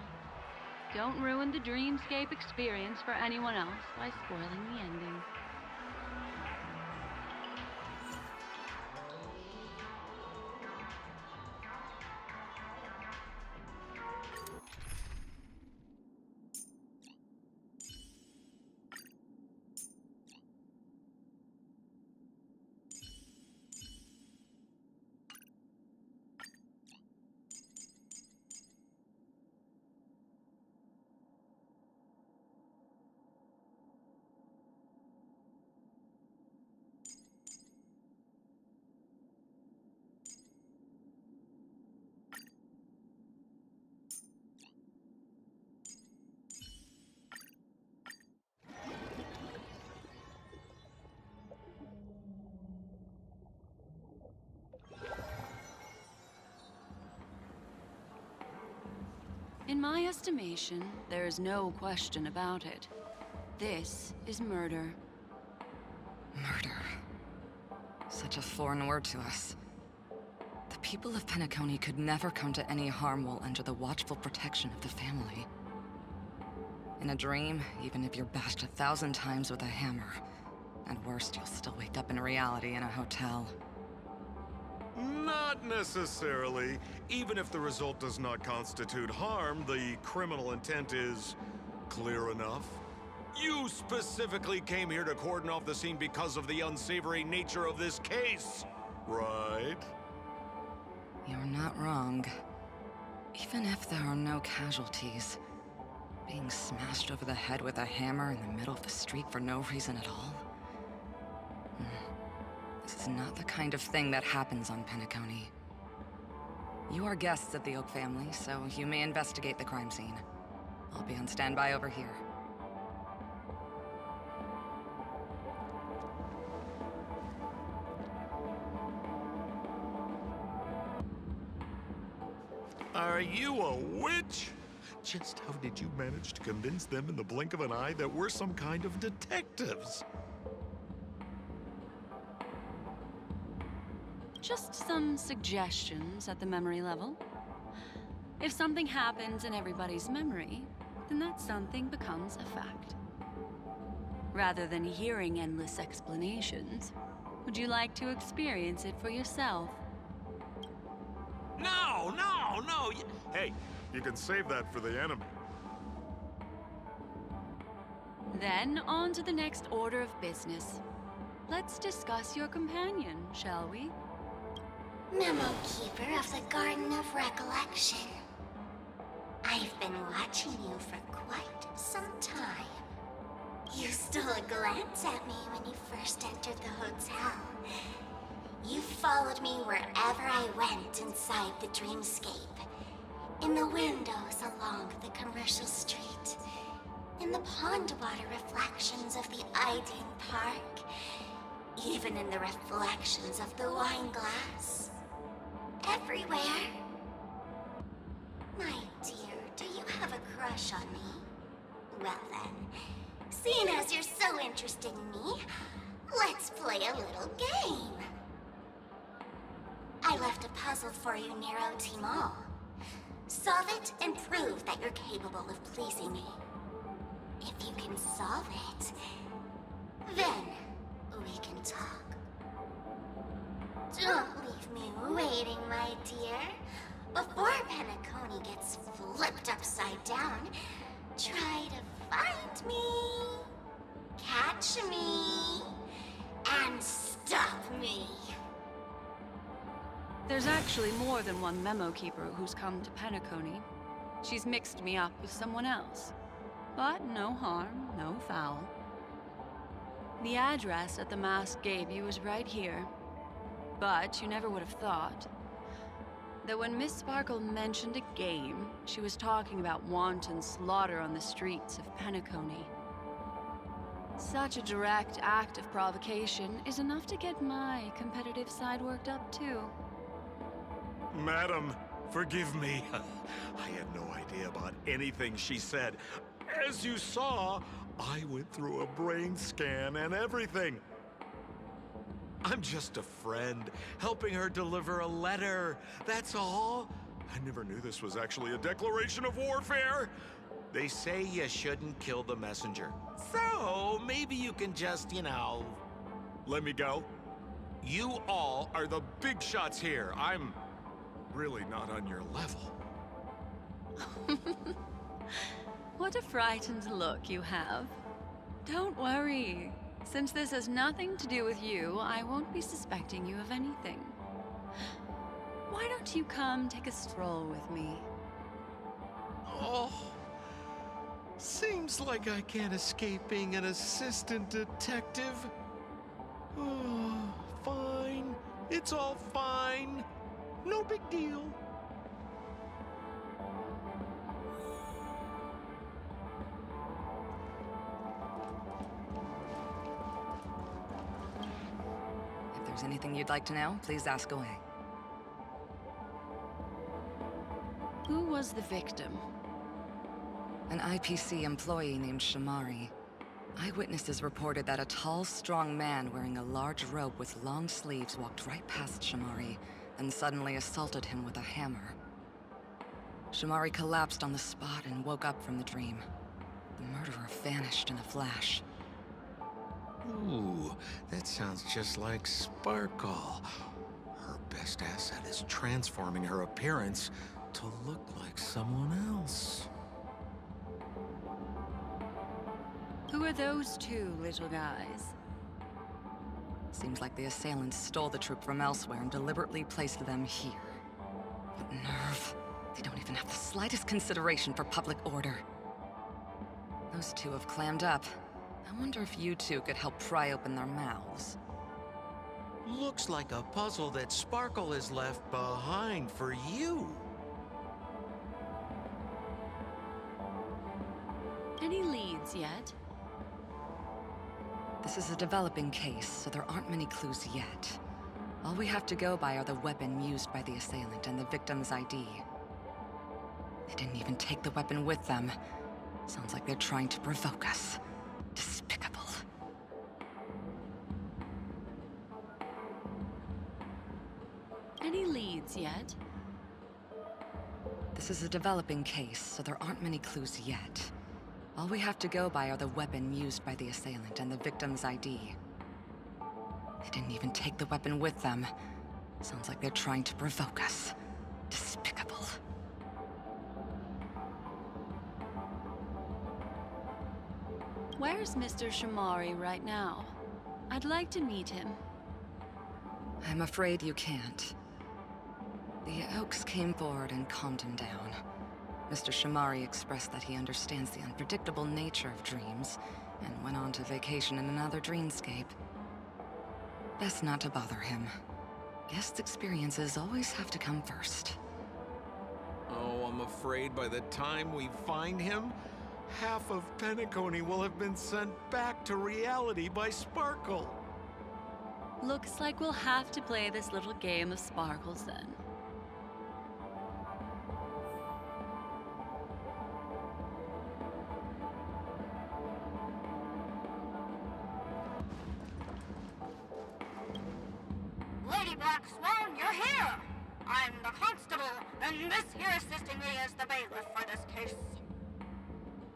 Don't ruin the dreamscape experience for anyone else by spoiling the ending. In my estimation, there is no question about it. This is murder. Murder. Such a foreign word to us. The people of Penacony could never come to any harm while under the watchful protection of the family. In a dream, even if you're bashed 1,000 times with a hammer, at worst, you'll still wake up in reality in a hotel. Not necessarily. Even if the result does not constitute harm, the criminal intent is clear enough. You specifically came here to cordon off the scene because of the unsavory nature of this case, right? You're not wrong. Even if there are no casualties, being smashed over the head with a hammer in the middle of the street for no reason at all? This is not the kind of thing that happens on Penacony. You are guests of the Oak family, so you may investigate the crime scene. I'll be on standby over here. Are you a witch? Just how did you manage to convince them in the blink of an eye that we're some kind of detectives? Just some suggestions at the memory level. If something happens in everybody's memory, then that something becomes a fact. Rather than hearing endless explanations, would you like to experience it for yourself? No! Hey, you can save that for the enemy. Then on to the next order of business. Let's discuss your companion, shall we? Memo Keeper of the Garden of Recollection. I've been watching you for quite some time. You stole a glance at me when you first entered the hotel. You followed me wherever I went inside the dreamscape. In the windows along the commercial street. in the pond water reflections of the Iding Park, even in the reflections of the wine glass. Everywhere. My dear, do you have a crush on me? Well then, seeing as you're so interested in me, let's play a little game. I left a puzzle for you, Nero Timal. Solve it and prove that you're capable of pleasing me. If you can solve it, then we can talk. Don't leave me waiting, my dear. Before Penacony gets flipped upside down, try to find me, catch me, and stop me. There's actually more than one memo keeper who's come to Penacony. She's mixed me up with someone else. But no harm, no foul. The address that the mask gave you is right here. But you never would have thought that when Miss Sparkle mentioned a game, she was talking about wanton slaughter on the streets of Penacony. Such a direct act of provocation is enough to get my competitive side worked up too. Madam, forgive me. I had no idea about anything she said. As you saw, I went through a brain scan and everything. I'm just a friend, helping her deliver a letter. That's all. I never knew this was actually a declaration of warfare. They say you shouldn't kill the messenger. So, maybe you can just, let me go. You all are the big shots here. I'm really not on your level. What a frightened look you have. Don't worry. Since this has nothing to do with you, I won't be suspecting you of anything. Why don't you come take a stroll with me? Oh, seems like I can't escape being an assistant detective. Oh, fine. It's all fine. No big deal. If there's anything you'd like to know, please ask away. Who was the victim? An IPC employee named Shamari. Eyewitnesses reported that a tall, strong man wearing a large robe with long sleeves walked right past Shamari, and suddenly assaulted him with a hammer. Shamari collapsed on the spot and woke up from the dream. The murderer vanished in a flash. Ooh, that sounds just like Sparkle. Her best asset is transforming her appearance to look like someone else. Who are those two little guys? Seems like the assailants stole the troop from elsewhere and deliberately placed them here. What nerve. They don't even have the slightest consideration for public order. Those two have clammed up. I wonder if you two could help pry open their mouths. Looks like a puzzle that Sparkle has left behind for you. Any leads yet? This is a developing case, so there aren't many clues yet. All we have to go by are the weapon used by the assailant and the victim's ID. They didn't even take the weapon with them. Sounds like they're trying to provoke us. Despicable. Any leads yet? This is a developing case, so there aren't many clues yet. All we have to go by are the weapon used by the assailant and the victim's ID. They didn't even take the weapon with them. Sounds like they're trying to provoke us. Despicable. Where's Mr. Shamari right now? I'd like to meet him. I'm afraid you can't. The Oaks came forward and calmed him down. Mr. Shamari expressed that he understands the unpredictable nature of dreams, and went on to vacation in another dreamscape. Best not to bother him. Guest experiences always have to come first. Oh, I'm afraid by the time we find him, half of Penacony will have been sent back to reality by Sparkle. Looks like we'll have to play this little game of sparkles then. Lady Black Swan, you're here! I'm the constable, and this here assisting me is the bailiff for this case.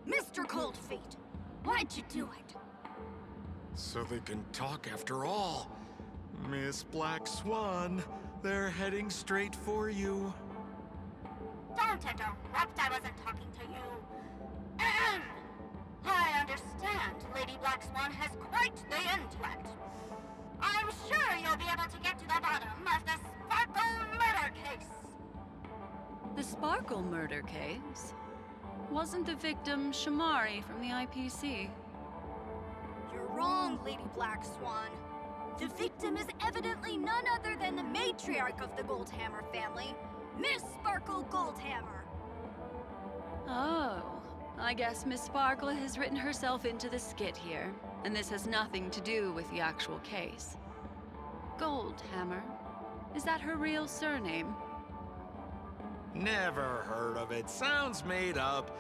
Mr. Coldfeet, why'd you do it? So they can talk after all. Miss Black Swan, they're heading straight for you. Don't interrupt, I wasn't talking to you. Ahem. I understand Lady Black Swan has quite the intellect. I'm sure you'll be able to get to the bottom of the Sparkle murder case. The Sparkle murder case? Wasn't the victim Shamari from the IPC? You're wrong, Lady Black Swan. The victim is evidently none other than the matriarch of the Goldhammer family, Miss Sparkle Goldhammer. Oh, I guess Miss Sparkle has written herself into the skit here, and this has nothing to do with the actual case. Goldhammer? Is that her real surname? Never heard of it. Sounds made up.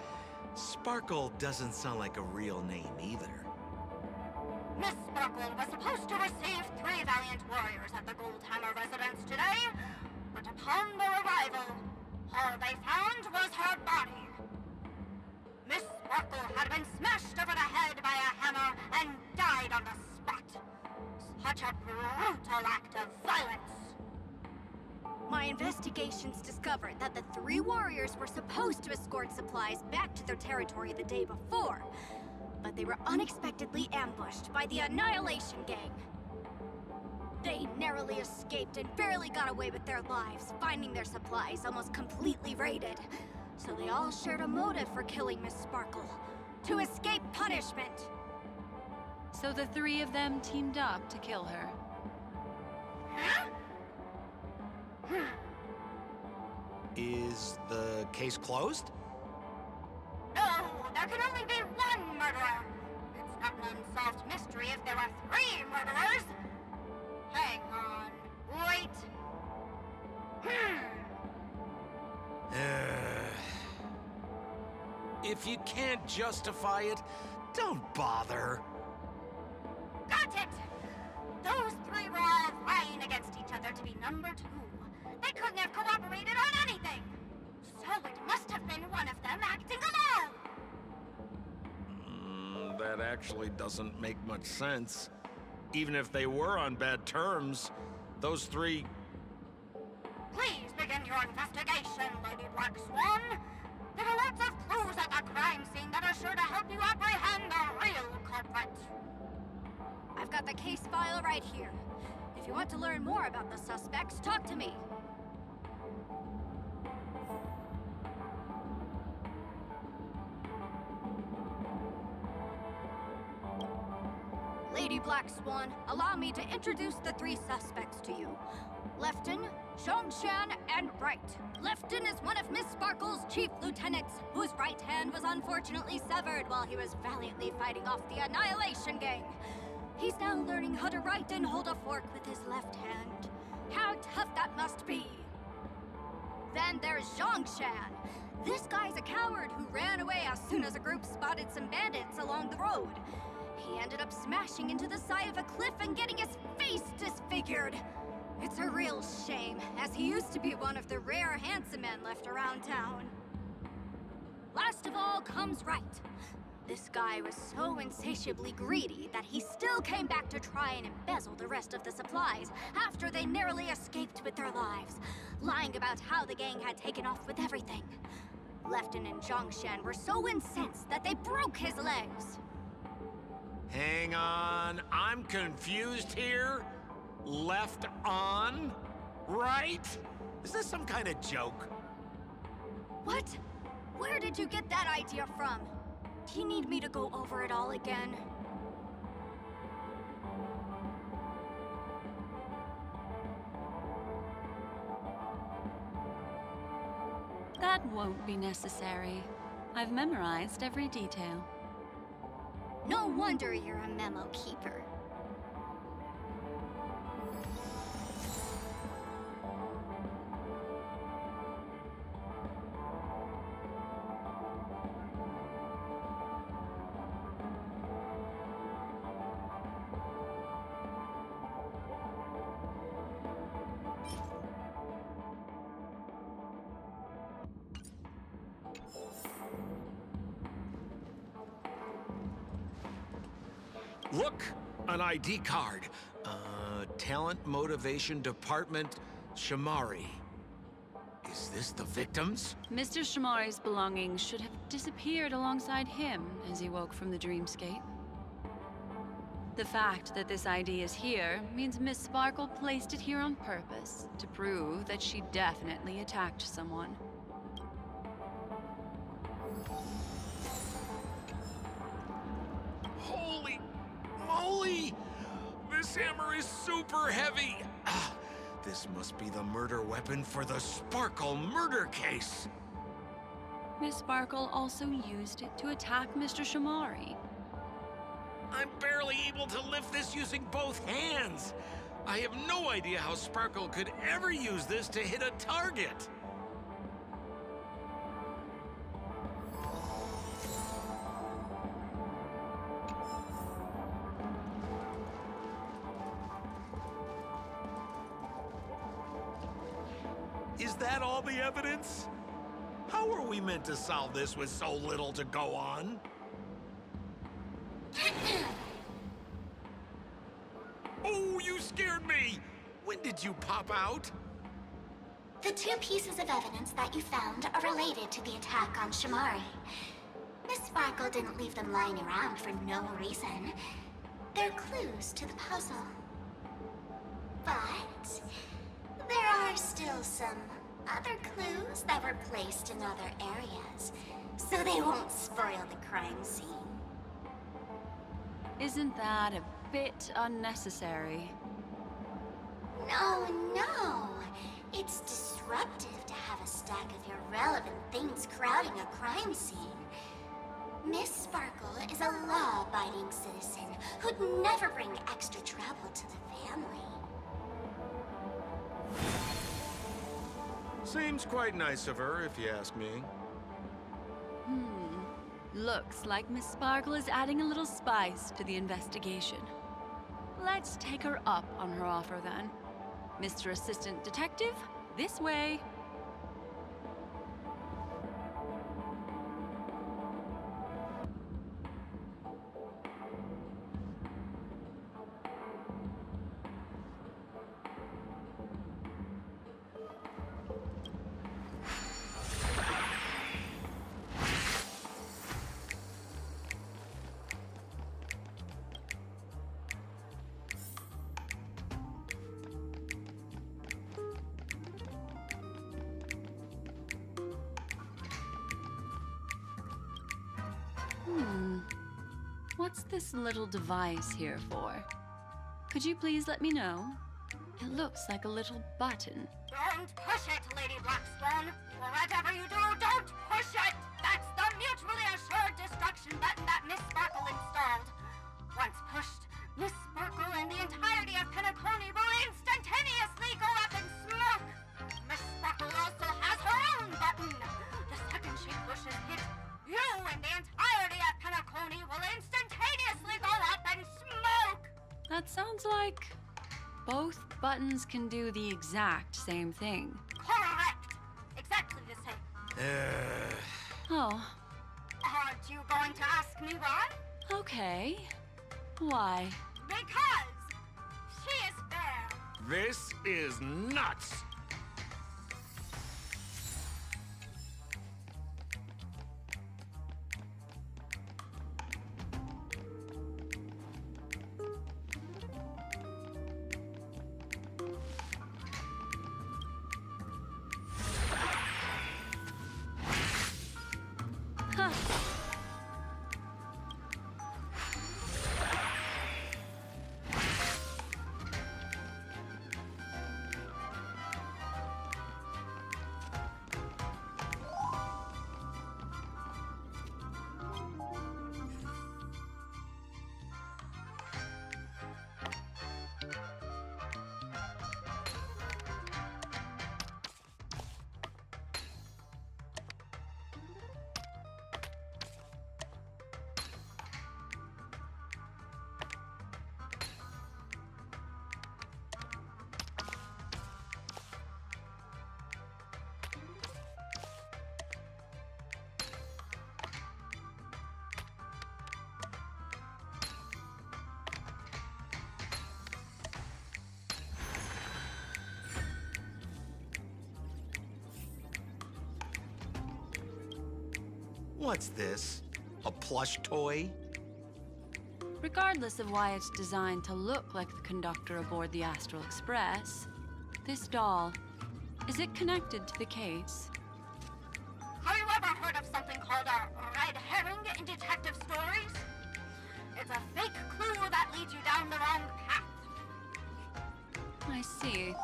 Sparkle doesn't sound like a real name either. Miss Sparkle was supposed to receive 3 valiant warriors at the Goldhammer residence today, but upon their arrival, all they found was her body. Miss Sparkle had been smashed over the head by a hammer and died on the spot. Such a brutal act of violence. My investigations discovered that the 3 warriors were supposed to escort supplies back to their territory the day before, but they were unexpectedly ambushed by the Annihilation Gang. They narrowly escaped and barely got away with their lives, finding their supplies almost completely raided. So they all shared a motive for killing Miss Sparkle, to escape punishment. So the 3 of them teamed up to kill her. Is the case closed? No, there can only be one murderer. It's not an unsolved mystery if there are 3 murderers. Hang on. Wait. If you can't justify it, don't bother. Got it! Those 3 were all vying against each other to be number 2. They couldn't have cooperated on anything. So it must have been one of them acting alone. That actually doesn't make much sense. Even if they were on bad terms, those 3... Please begin your investigation, Lady Black Swan. There are lots of clues at the crime scene that are sure to help you apprehend the real culprit. I've got the case file right here. If you want to learn more about the suspects, talk to me. Lady Black Swan, allow me to introduce the 3 suspects to you. Lefton, Zhongshan, and Wright. Lefton is one of Miss Sparkle's chief lieutenants, whose right hand was unfortunately severed while he was valiantly fighting off the Annihilation Gang. He's now learning how to write and hold a fork with his left hand. How tough that must be! Then there's Zhongshan. This guy's a coward who ran away as soon as a group spotted some bandits along the road. He ended up smashing into the side of a cliff and getting his face disfigured. It's a real shame, as he used to be one of the rare handsome men left around town. Last of all comes Wright. This guy was so insatiably greedy that he still came back to try and embezzle the rest of the supplies after they narrowly escaped with their lives, lying about how the gang had taken off with everything. Lefton and Zhongshan were so incensed that they broke his legs. Hang on, I'm confused here. Left on? Right? Is this some kind of joke? What? Where did you get that idea from? Do you need me to go over it all again? That won't be necessary. I've memorized every detail. No wonder you're a memo keeper. Look, an ID card. Talent Motivation Department, Shamari. Is this the victims? Mr. Shamari's belongings should have disappeared alongside him as he woke from the dreamscape. The fact that this ID is here means Miss Sparkle placed it here on purpose to prove that she definitely attacked someone. Holy moly! This hammer is super heavy! This must be the murder weapon for the Sparkle murder case! Miss Sparkle also used it to attack Mr. Shamari. I'm barely able to lift this using both hands! I have no idea how Sparkle could ever use this to hit a target! Is that all the evidence? How are we meant to solve this with so little to go on? Oh, you scared me! When did you pop out? The two pieces of evidence that you found are related to the attack on Shamari. Miss Sparkle didn't leave them lying around for no reason. They're clues to the puzzle. But there are still some other clues that were placed in other areas, so they won't spoil the crime scene. Isn't that a bit unnecessary? No. It's disruptive to have a stack of irrelevant things crowding a crime scene. Miss Sparkle is a law-abiding citizen who'd never bring extra trouble to the family. Seems quite nice of her, if you ask me. Looks like Miss Sparkle is adding a little spice to the investigation. Let's take her up on her offer then. Mr. Assistant Detective, this way. What's this little device here for? Could you please let me know? It looks like a little button. Don't push it, Lady Blackstone. Whatever you do, don't push it! That's the mutually assured destruction button that Miss Sparkle installed. Once pushed, Miss Sparkle and the entirety of Penacony will instantaneously go up in smoke. Miss Sparkle also has her own button. The second she pushes it, you and the entirety of Penacony will instantaneously go up in smoke! That sounds like both buttons can do the exact same thing. Correct! Exactly the same. Oh, Aren't you going to ask me why? okay. Why? Because she is fair. This is nuts! Huh. What's this? A plush toy? Regardless of why it's designed to look like the conductor aboard the Astral Express, this doll, is it connected to the case? Have you ever heard of something called a red herring in detective stories? It's a fake clue that leads you down the wrong path. I see.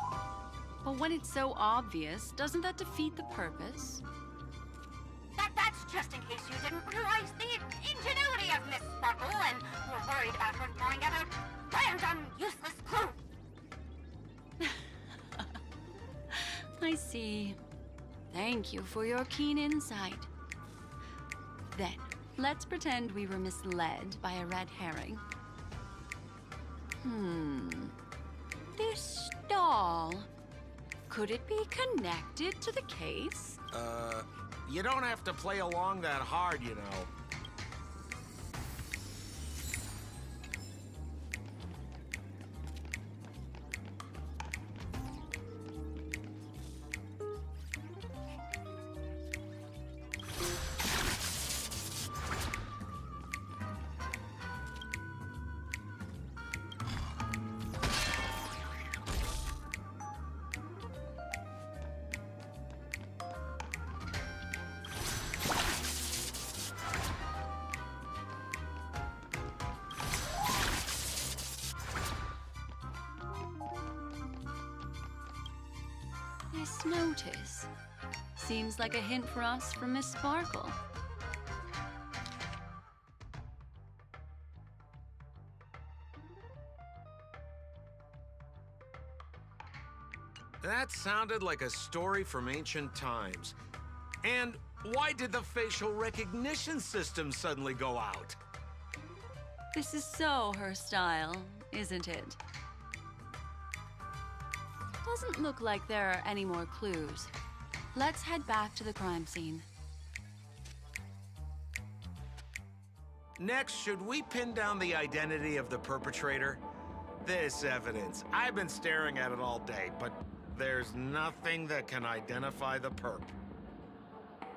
But when it's so obvious, doesn't that defeat the purpose? That's just in case you didn't realize the ingenuity of Miss Sparkle and were worried about her throwing out a random, useless clue. I see. Thank you for your keen insight. Then, let's pretend we were misled by a red herring. This doll, could it be connected to the case? You don't have to play along that hard, you know. This notice seems like a hint for us from Miss Sparkle. That sounded like a story from ancient times. And why did the facial recognition system suddenly go out? This is so her style, isn't it? Doesn't look like there are any more clues. Let's head back to the crime scene. Next, should we pin down the identity of the perpetrator? This evidence, I've been staring at it all day, but there's nothing that can identify the perp.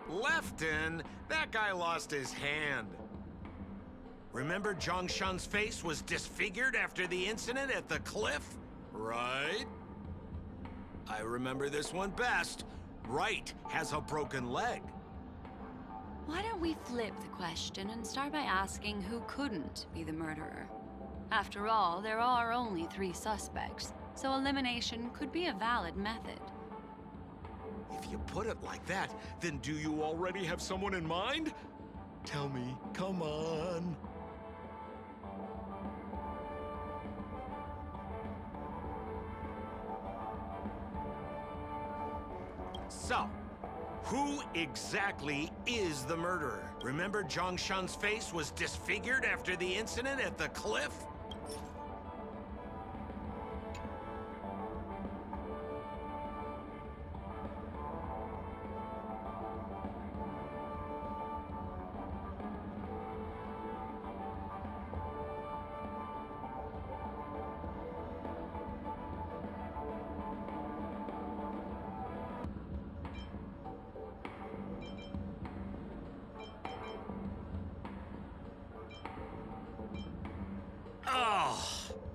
Lefton, that guy lost his hand. Remember Zhongshan's face was disfigured after the incident at the cliff? Right? I remember this one best. Right has a broken leg. Why don't we flip the question and start by asking who couldn't be the murderer? After all, there are only 3 suspects, so elimination could be a valid method. If you put it like that, then do you already have someone in mind? Tell me, come on. So, who exactly is the murderer? Remember Zhongshan's face was disfigured after the incident at the cliff?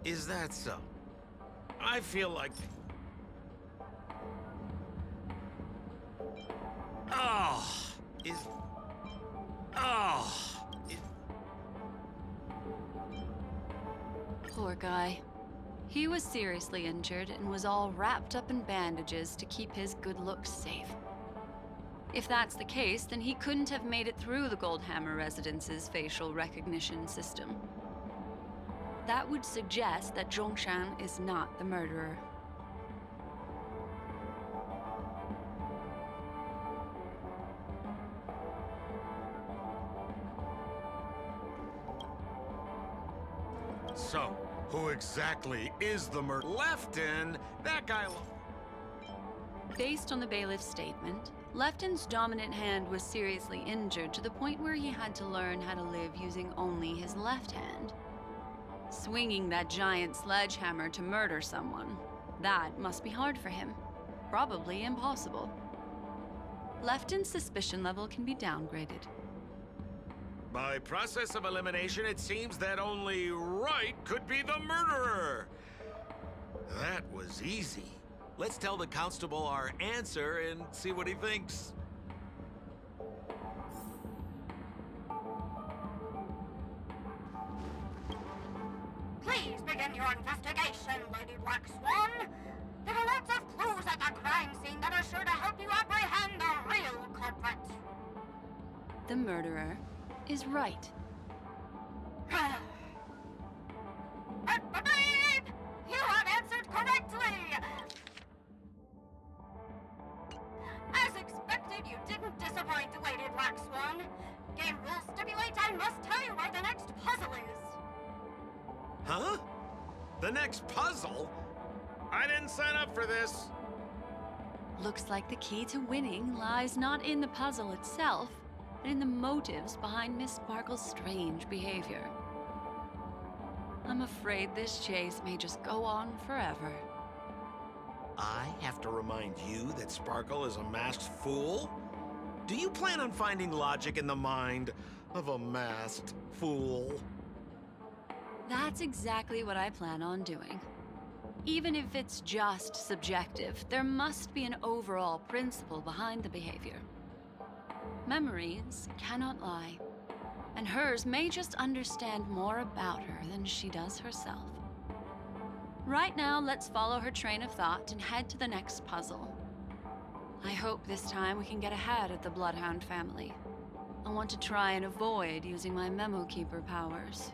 Is that so? I feel like... Poor guy. He was seriously injured and was all wrapped up in bandages to keep his good looks safe. If that's the case, then he couldn't have made it through the Goldhammer Residence's facial recognition system. That would suggest that Zhongshan is not the murderer. So, who exactly is the murderer? Lefton, that guy... Based on the bailiff's statement, Lefton's dominant hand was seriously injured to the point where he had to learn how to live using only his left hand. Swinging that giant sledgehammer to murder someone, that must be hard for him. Probably impossible. Lefton's suspicion level can be downgraded. By process of elimination, it seems that only Wright could be the murderer. That was easy. Let's tell the constable our answer and see what he thinks. Please begin your investigation, Lady Black Swan. There are lots of clues at the crime scene that are sure to help you apprehend the real culprit. The murderer is Wright. Babe! You have answered correctly! As expected, you didn't disappoint, Lady Black Swan. Game rules stipulate I must tell you where the next puzzle is. Huh? The next puzzle? I didn't sign up for this. Looks like the key to winning lies not in the puzzle itself, but in the motives behind Miss Sparkle's strange behavior. I'm afraid this chase may just go on forever. I have to remind you that Sparkle is a masked fool? Do you plan on finding logic in the mind of a masked fool? That's exactly what I plan on doing. Even if it's just subjective, there must be an overall principle behind the behavior. Memories cannot lie, and hers may just understand more about her than she does herself. Right now, let's follow her train of thought and head to the next puzzle. I hope this time we can get ahead of the Bloodhound family. I want to try and avoid using my Memo Keeper powers.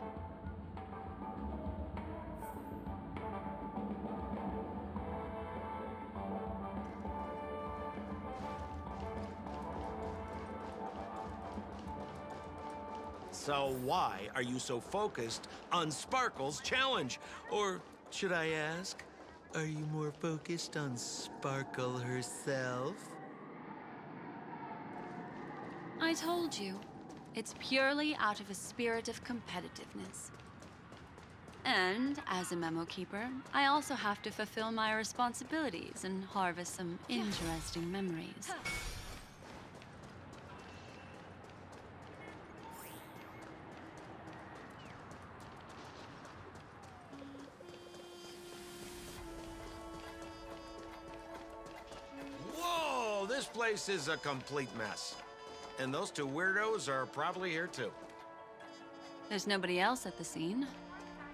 So why are you so focused on Sparkle's challenge? Or should I ask, are you more focused on Sparkle herself? I told you, it's purely out of a spirit of competitiveness. And as a Memo Keeper, I also have to fulfill my responsibilities and harvest some interesting memories. Whoa, this place is a complete mess. And those two weirdos are probably here too. There's nobody else at the scene.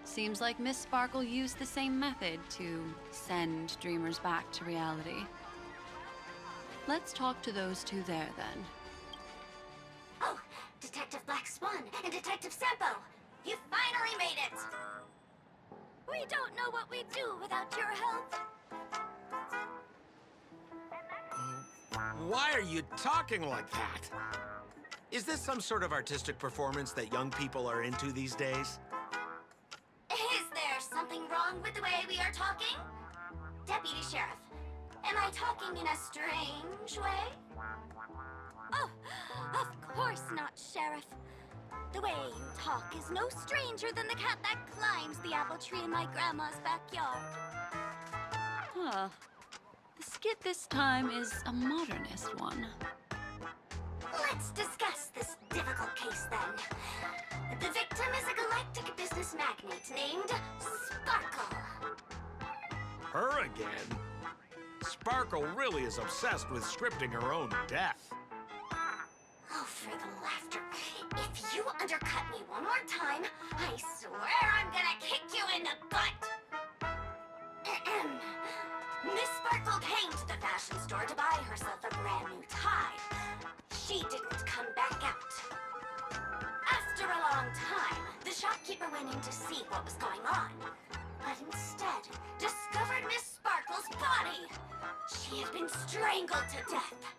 Seems like Miss Sparkle used the same method to send dreamers back to reality. Let's talk to those two there, then. Oh, Detective Black Swan and Detective Sampo! You finally made it! We don't know what we'd do without your help. Why are you talking like that? Is this some sort of artistic performance that young people are into these days? Is there something wrong with the way we are talking? Deputy Sheriff, am I talking in a strange way? Oh, of course not, Sheriff. The way you talk is no stranger than the cat that climbs the apple tree in my grandma's backyard. Huh. The skit this time is a modernist one. Let's discuss this difficult case then. The victim is a galactic business magnate named Sparkle. Her again? Sparkle really is obsessed with scripting her own death. Oh, for the laughter. If you undercut me one more time, I swear I'm gonna kick you in the butt. Miss Sparkle came to the fashion store to buy herself a brand new tie. She didn't come back out. After a long time, the shopkeeper went in to see what was going on, but instead discovered Miss Sparkle's body. She had been strangled to death.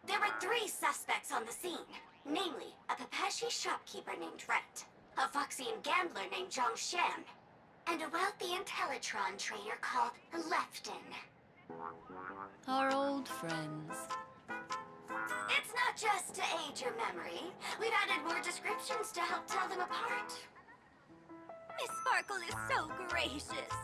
There were 3 suspects on the scene, namely a Pepeshi shopkeeper named Wright, a Foxian gambler named Zhang Shan, and a wealthy Intellitron trader called Lefton. Our old friends. It's not just to aid your memory. We've added more descriptions to help tell them apart. Miss Sparkle is so gracious.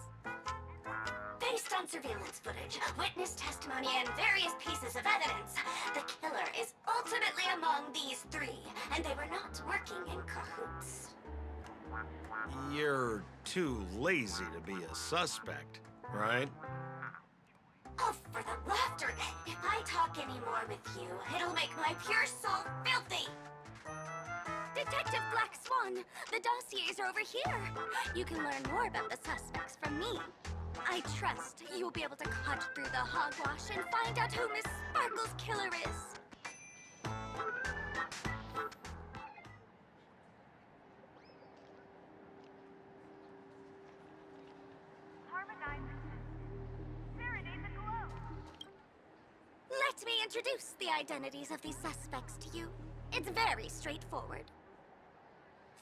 They Based on surveillance footage, witness testimony, and various pieces of evidence, the killer is ultimately among these three, and they were not working in cahoots. You're too lazy to be a suspect, right? Oh, for the laughter! If I talk any more with you, it'll make my pure soul filthy! Detective Black Swan, the dossiers are over here. You can learn more about the suspects from me. I trust you'll be able to cut through the hogwash and find out who Miss Sparkle's killer is. Let me introduce the identities of these suspects to you. It's very straightforward.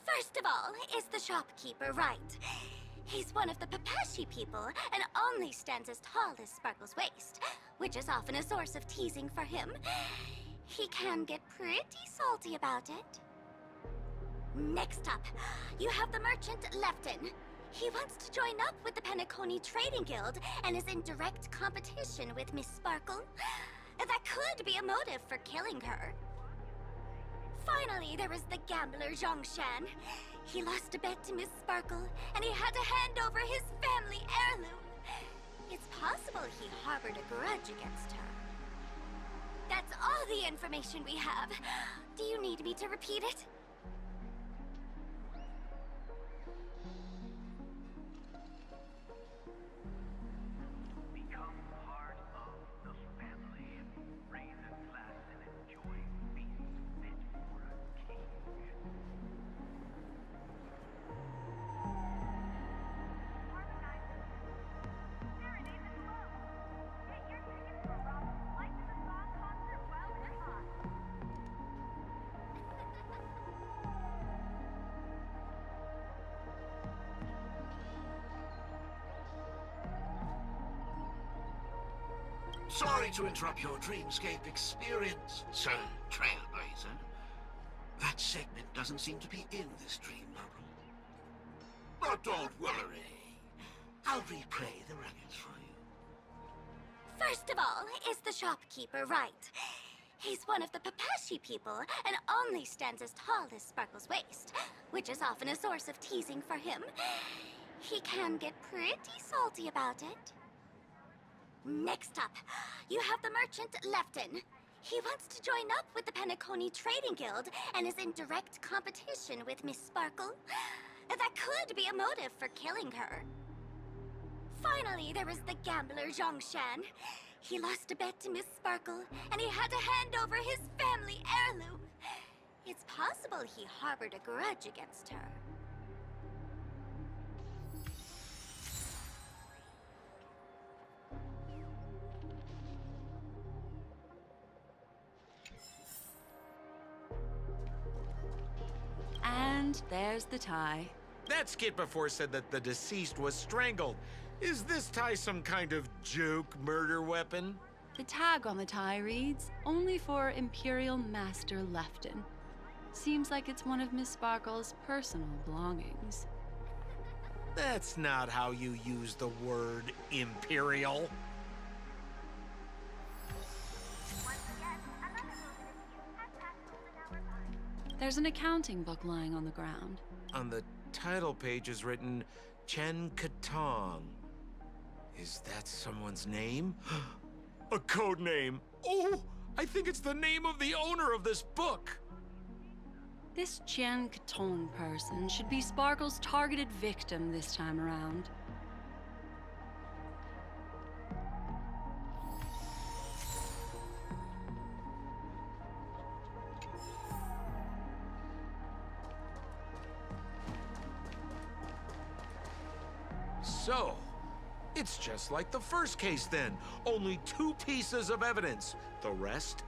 First of all is the shopkeeper, right? He's one of the Papashi people and only stands as tall as Sparkle's waist, which is often a source of teasing for him. He can get pretty salty about it. Next up, you have the merchant Lefton. He wants to join up with the Penacony Trading Guild and is in direct competition with Miss Sparkle. That could be a motive for killing her. Finally, there is the gambler Zhongshan. He lost a bet to Miss Sparkle, and he had to hand over his family heirloom. It's possible he harbored a grudge against her. That's all the information we have. Do you need me to repeat it? Sorry to interrupt your dreamscape experience, Sir Trailblazer. That segment doesn't seem to be in this dream bubble. But don't worry. I'll replay the records for you. First of all is the shopkeeper, right? He's one of the Papashi people and only stands as tall as Sparkle's waist, which is often a source of teasing for him. He can get pretty salty about it. Next up, you have the merchant Lefton. He wants to join up with the Penacony Trading Guild and is in direct competition with Miss Sparkle. That could be a motive for killing her. Finally, there is the gambler Zhongshan. He lost a bet to Miss Sparkle, and he had to hand over his family heirloom. It's possible he harbored a grudge against her. And there's the tie. That skit before said that the deceased was strangled. Is this tie some kind of joke murder weapon? The tag on the tie reads, "Only for Imperial Master Lefton." Seems like it's one of Miss Sparkle's personal belongings. That's not how you use the word imperial. There's an accounting book lying on the ground. On the title page is written Chen Katong. Is that someone's name? A code name. Oh, I think it's the name of the owner of this book. This Jian Katong person should be Sparkle's targeted victim this time around. So, it's just like the first case then. Only 2 pieces of evidence. The rest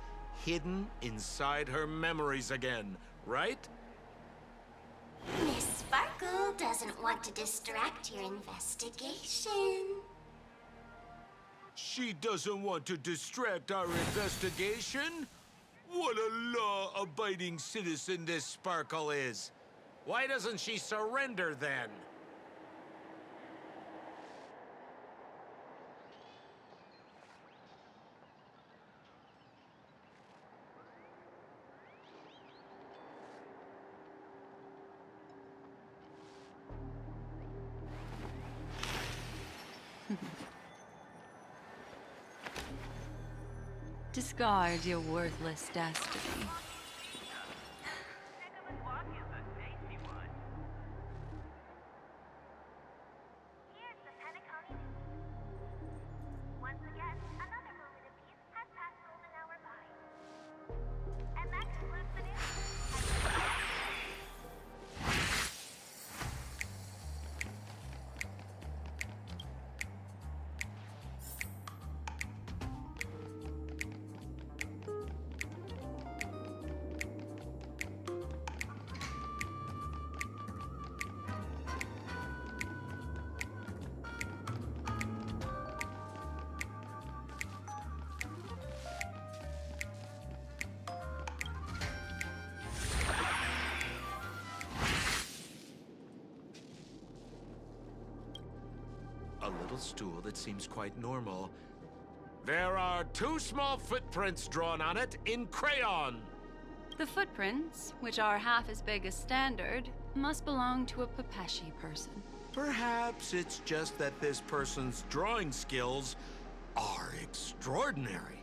hidden inside her memories again, right? Miss Sparkle doesn't want to distract your investigation. She doesn't want to distract our investigation? What a law-abiding citizen this Sparkle is. Why doesn't she surrender then? Discard your worthless destiny. A little stool that seems quite normal. There are 2 small footprints drawn on it in crayon. The footprints, which are half as big as standard, must belong to a Pepeshi person. Perhaps it's just that this person's drawing skills are extraordinary.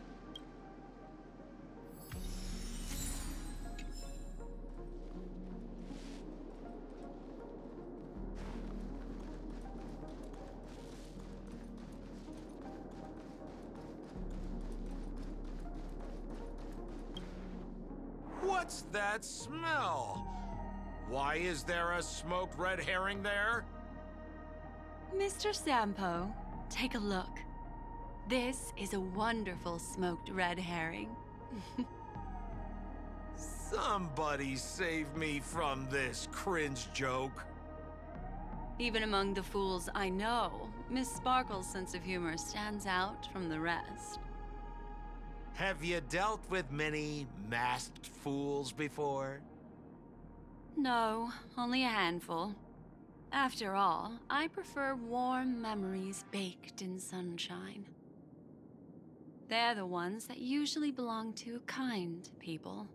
What's that smell? Why is there a smoked red herring there? Mr. Sampo, take a look. This is a wonderful smoked red herring. Somebody save me from this cringe joke. Even among the fools I know, Miss Sparkle's sense of humor stands out from the rest. Have you dealt with many masked fools before? No, only a handful. After all, I prefer warm memories baked in sunshine. They're the ones that usually belong to kind people.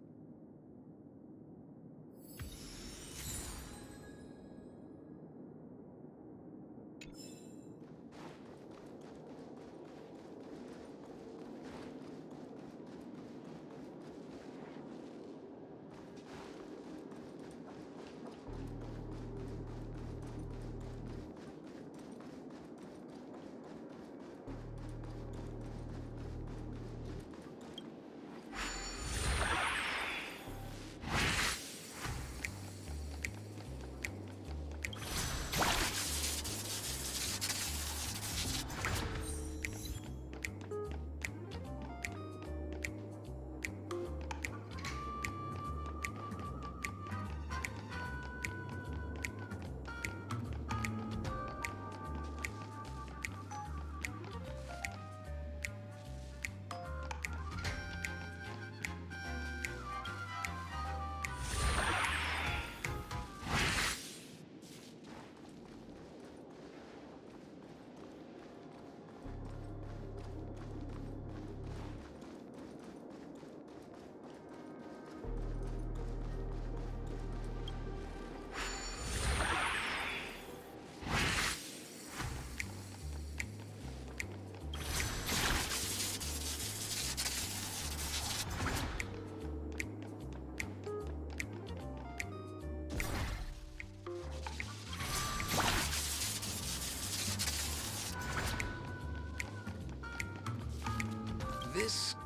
This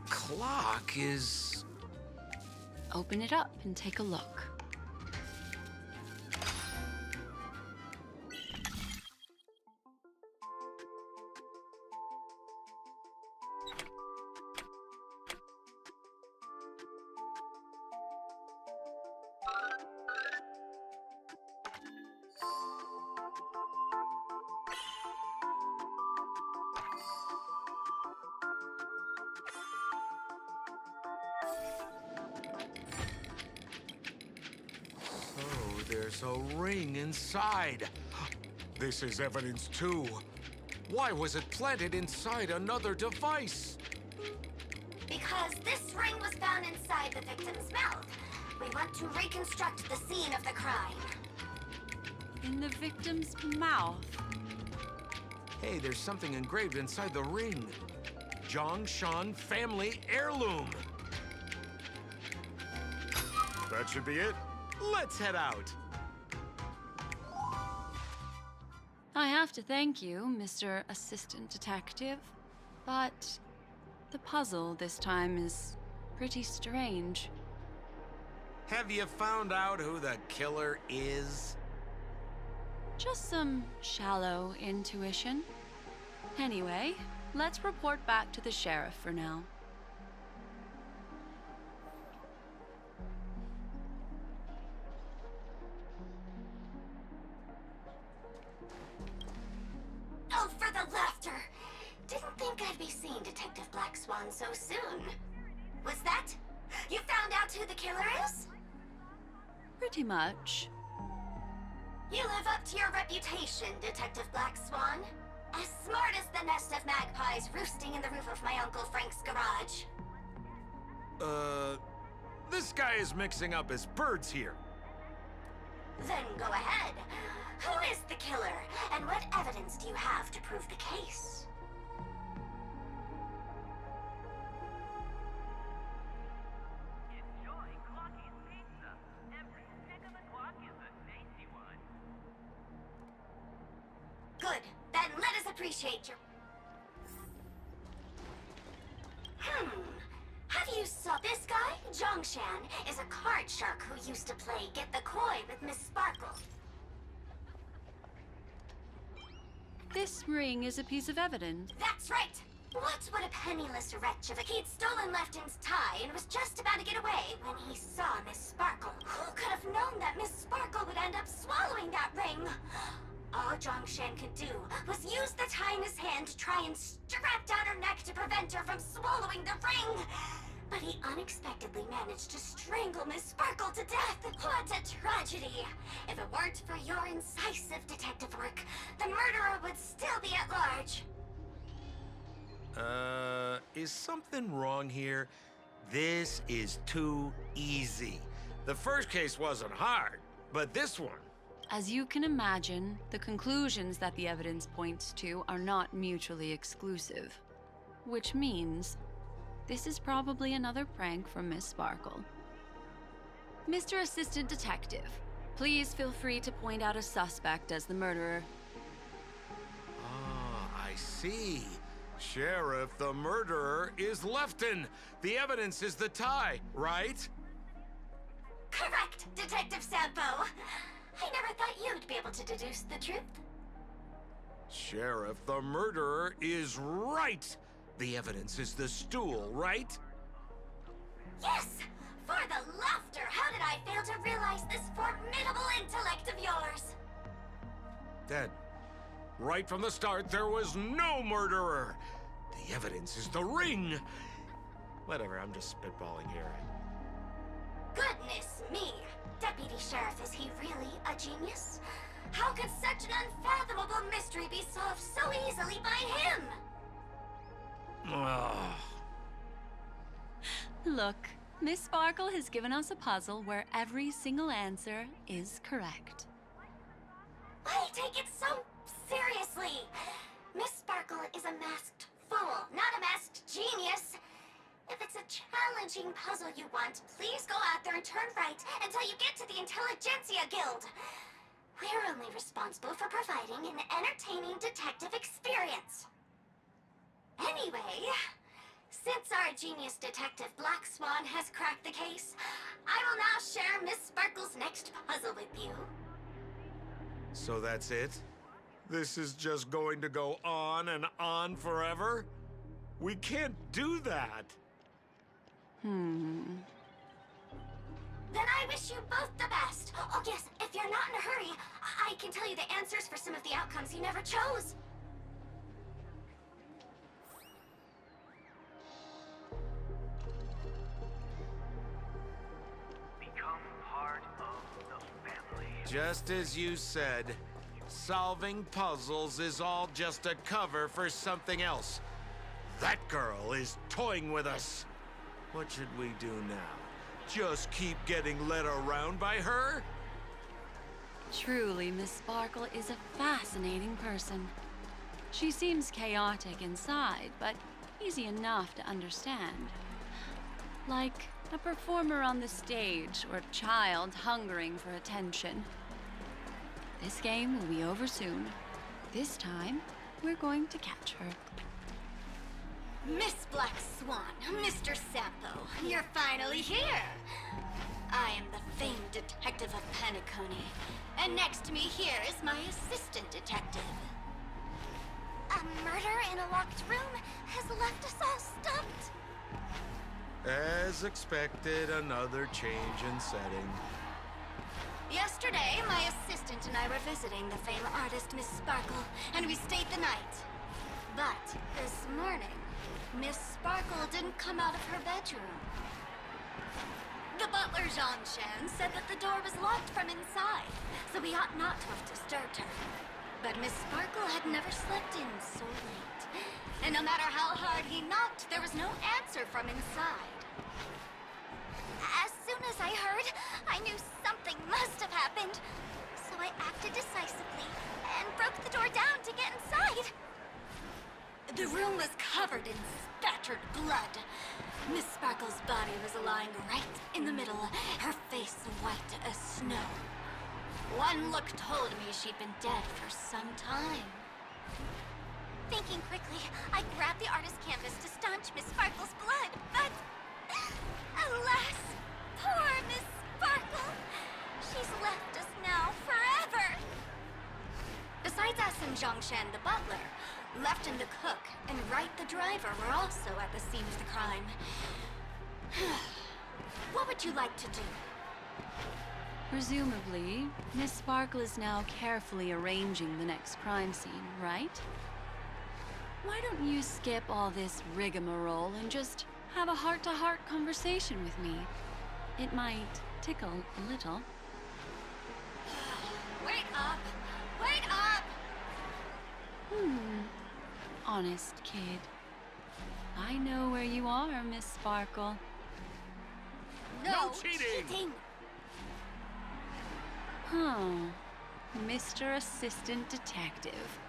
clock is... Open it up and take a look. There's a ring inside. This is evidence too. Why was it planted inside another device? Because this ring was found inside the victim's mouth. We want to reconstruct the scene of the crime. In the victim's mouth? Hey, there's something engraved inside the ring. Zhongshan family heirloom. That should be it. Let's head out. I have to thank you, Mr. Assistant Detective, but the puzzle this time is pretty strange. Have you found out who the killer is? Just some shallow intuition. Anyway, let's report back to the sheriff for now. Oh, for the laughter! Didn't think I'd be seeing Detective Black Swan so soon. Was that? You found out who the killer is? Pretty much. You live up to your reputation, Detective Black Swan. As smart as the nest of magpies roosting in the roof of my Uncle Frank's garage. This guy is mixing up his birds here. Then go ahead. Who is the killer, and what evidence do you have to prove the case? Good. Then let us appreciate your... Have you saw this guy? Zhongshan is a card shark who used to play Get the Koi with Miss Sparkle. This ring is a piece of evidence. That's right! What would a penniless wretch of a... He'd stolen Lefton's tie and was just about to get away when he saw Miss Sparkle. Who could have known that Miss Sparkle would end up swallowing that ring? All Zhongshan could do was use the tie in his hand to try and strap down her neck to prevent her from swallowing the ring. But he unexpectedly managed to strangle Miss Sparkle to death. What a tragedy! If it weren't for your incisive detective work, the murderer would still be at large. Is something wrong here? This is too easy. The first case wasn't hard, but this one... As you can imagine, the conclusions that the evidence points to are not mutually exclusive. Which means, this is probably another prank from Miss Sparkle. Mr. Assistant Detective, please feel free to point out a suspect as the murderer. Ah, I see. Sheriff, the murderer is Lefton. The evidence is the tie, right? Correct, Detective Sampo. I never thought you'd be able to deduce the truth. Sheriff, the murderer is right. The evidence is the stool, right? Yes! For the laughter, how did I fail to realize this formidable intellect of yours? Then, right from the start, there was no murderer. The evidence is the ring. Whatever, I'm just spitballing here. Goodness me! Deputy Sheriff, is he really a genius? How could such an unfathomable mystery be solved so easily by him? Look, Miss Sparkle has given us a puzzle where every single answer is correct. Why take it so seriously? Miss Sparkle is a masked fool, not a masked genius. If it's a challenging puzzle you want, please go out there and turn right until you get to the Intelligentsia Guild. We're only responsible for providing an entertaining detective experience. Anyway, since our genius detective Black Swan has cracked the case, I will now share Miss Sparkle's next puzzle with you. So that's it? This is just going to go on and on forever? We can't do that. Then I wish you both the best. Oh yes, if you're not in a hurry, I can tell you the answers for some of the outcomes you never chose. Become part of the family. Just as you said, solving puzzles is all just a cover for something else. That girl is toying with us. What should we do now? Just keep getting led around by her? Truly, Miss Sparkle is a fascinating person. She seems chaotic inside, but easy enough to understand. Like a performer on the stage or a child hungering for attention. This game will be over soon. This time, we're going to catch her. Miss Black Swan, Mr. Sampo, you're finally here. I am the famed detective of Penacony, and next to me here is my assistant detective. A murder in a locked room has left us all stumped. As expected, another change in setting. Yesterday, my assistant and I were visiting the famed artist Miss Sparkle, and we stayed the night. But this morning, Miss Sparkle didn't come out of her bedroom. The butler, Jean-Shan, said that the door was locked from inside, so we ought not to have disturbed her. But Miss Sparkle had never slept in so late. And no matter how hard he knocked, there was no answer from inside. As soon as I heard, I knew something must have happened. So I acted decisively and broke the door down to get inside. The room was covered in spattered blood. Miss Sparkle's body was lying right in the middle, her face white as snow. One look told me she'd been dead for some time. Thinking quickly, I grabbed the artist canvas to staunch Miss Sparkle's blood, but... alas, poor Miss Sparkle! She's left us now forever! Besides us and Zhongshan the butler, Lefton the cook and Wright the driver were also at the scene of the crime. What would you like to do? Presumably, Miss Sparkle is now carefully arranging the next crime scene, right? Why don't you skip all this rigmarole and just have a heart-to-heart conversation with me? It might tickle a little. Wait up! Wait up! Honest kid. I know where you are, Miss Sparkle. No cheating! Huh. Mr. Assistant Detective.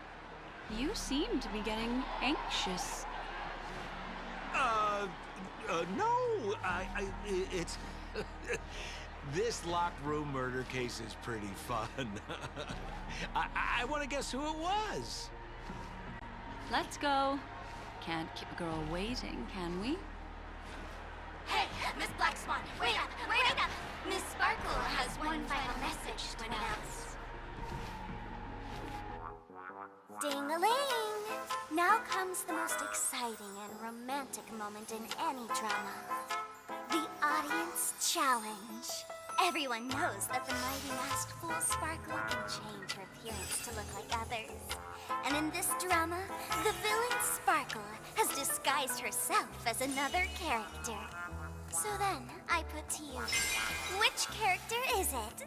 You seem to be getting anxious. No, it's... This locked room murder case is pretty fun. I want to guess who it was. Let's go. Can't keep a girl waiting, can we? Hey, Miss Black Swan, wait up! Wait up! Miss Sparkle has one final message to announce. Ding-a-ling! Now comes the most exciting and romantic moment in any drama. The audience challenge. Everyone knows that the mighty masked fool Sparkle can change her appearance to look like others. And in this drama, the villain Sparkle has disguised herself as another character. So then, I put to you, which character is it?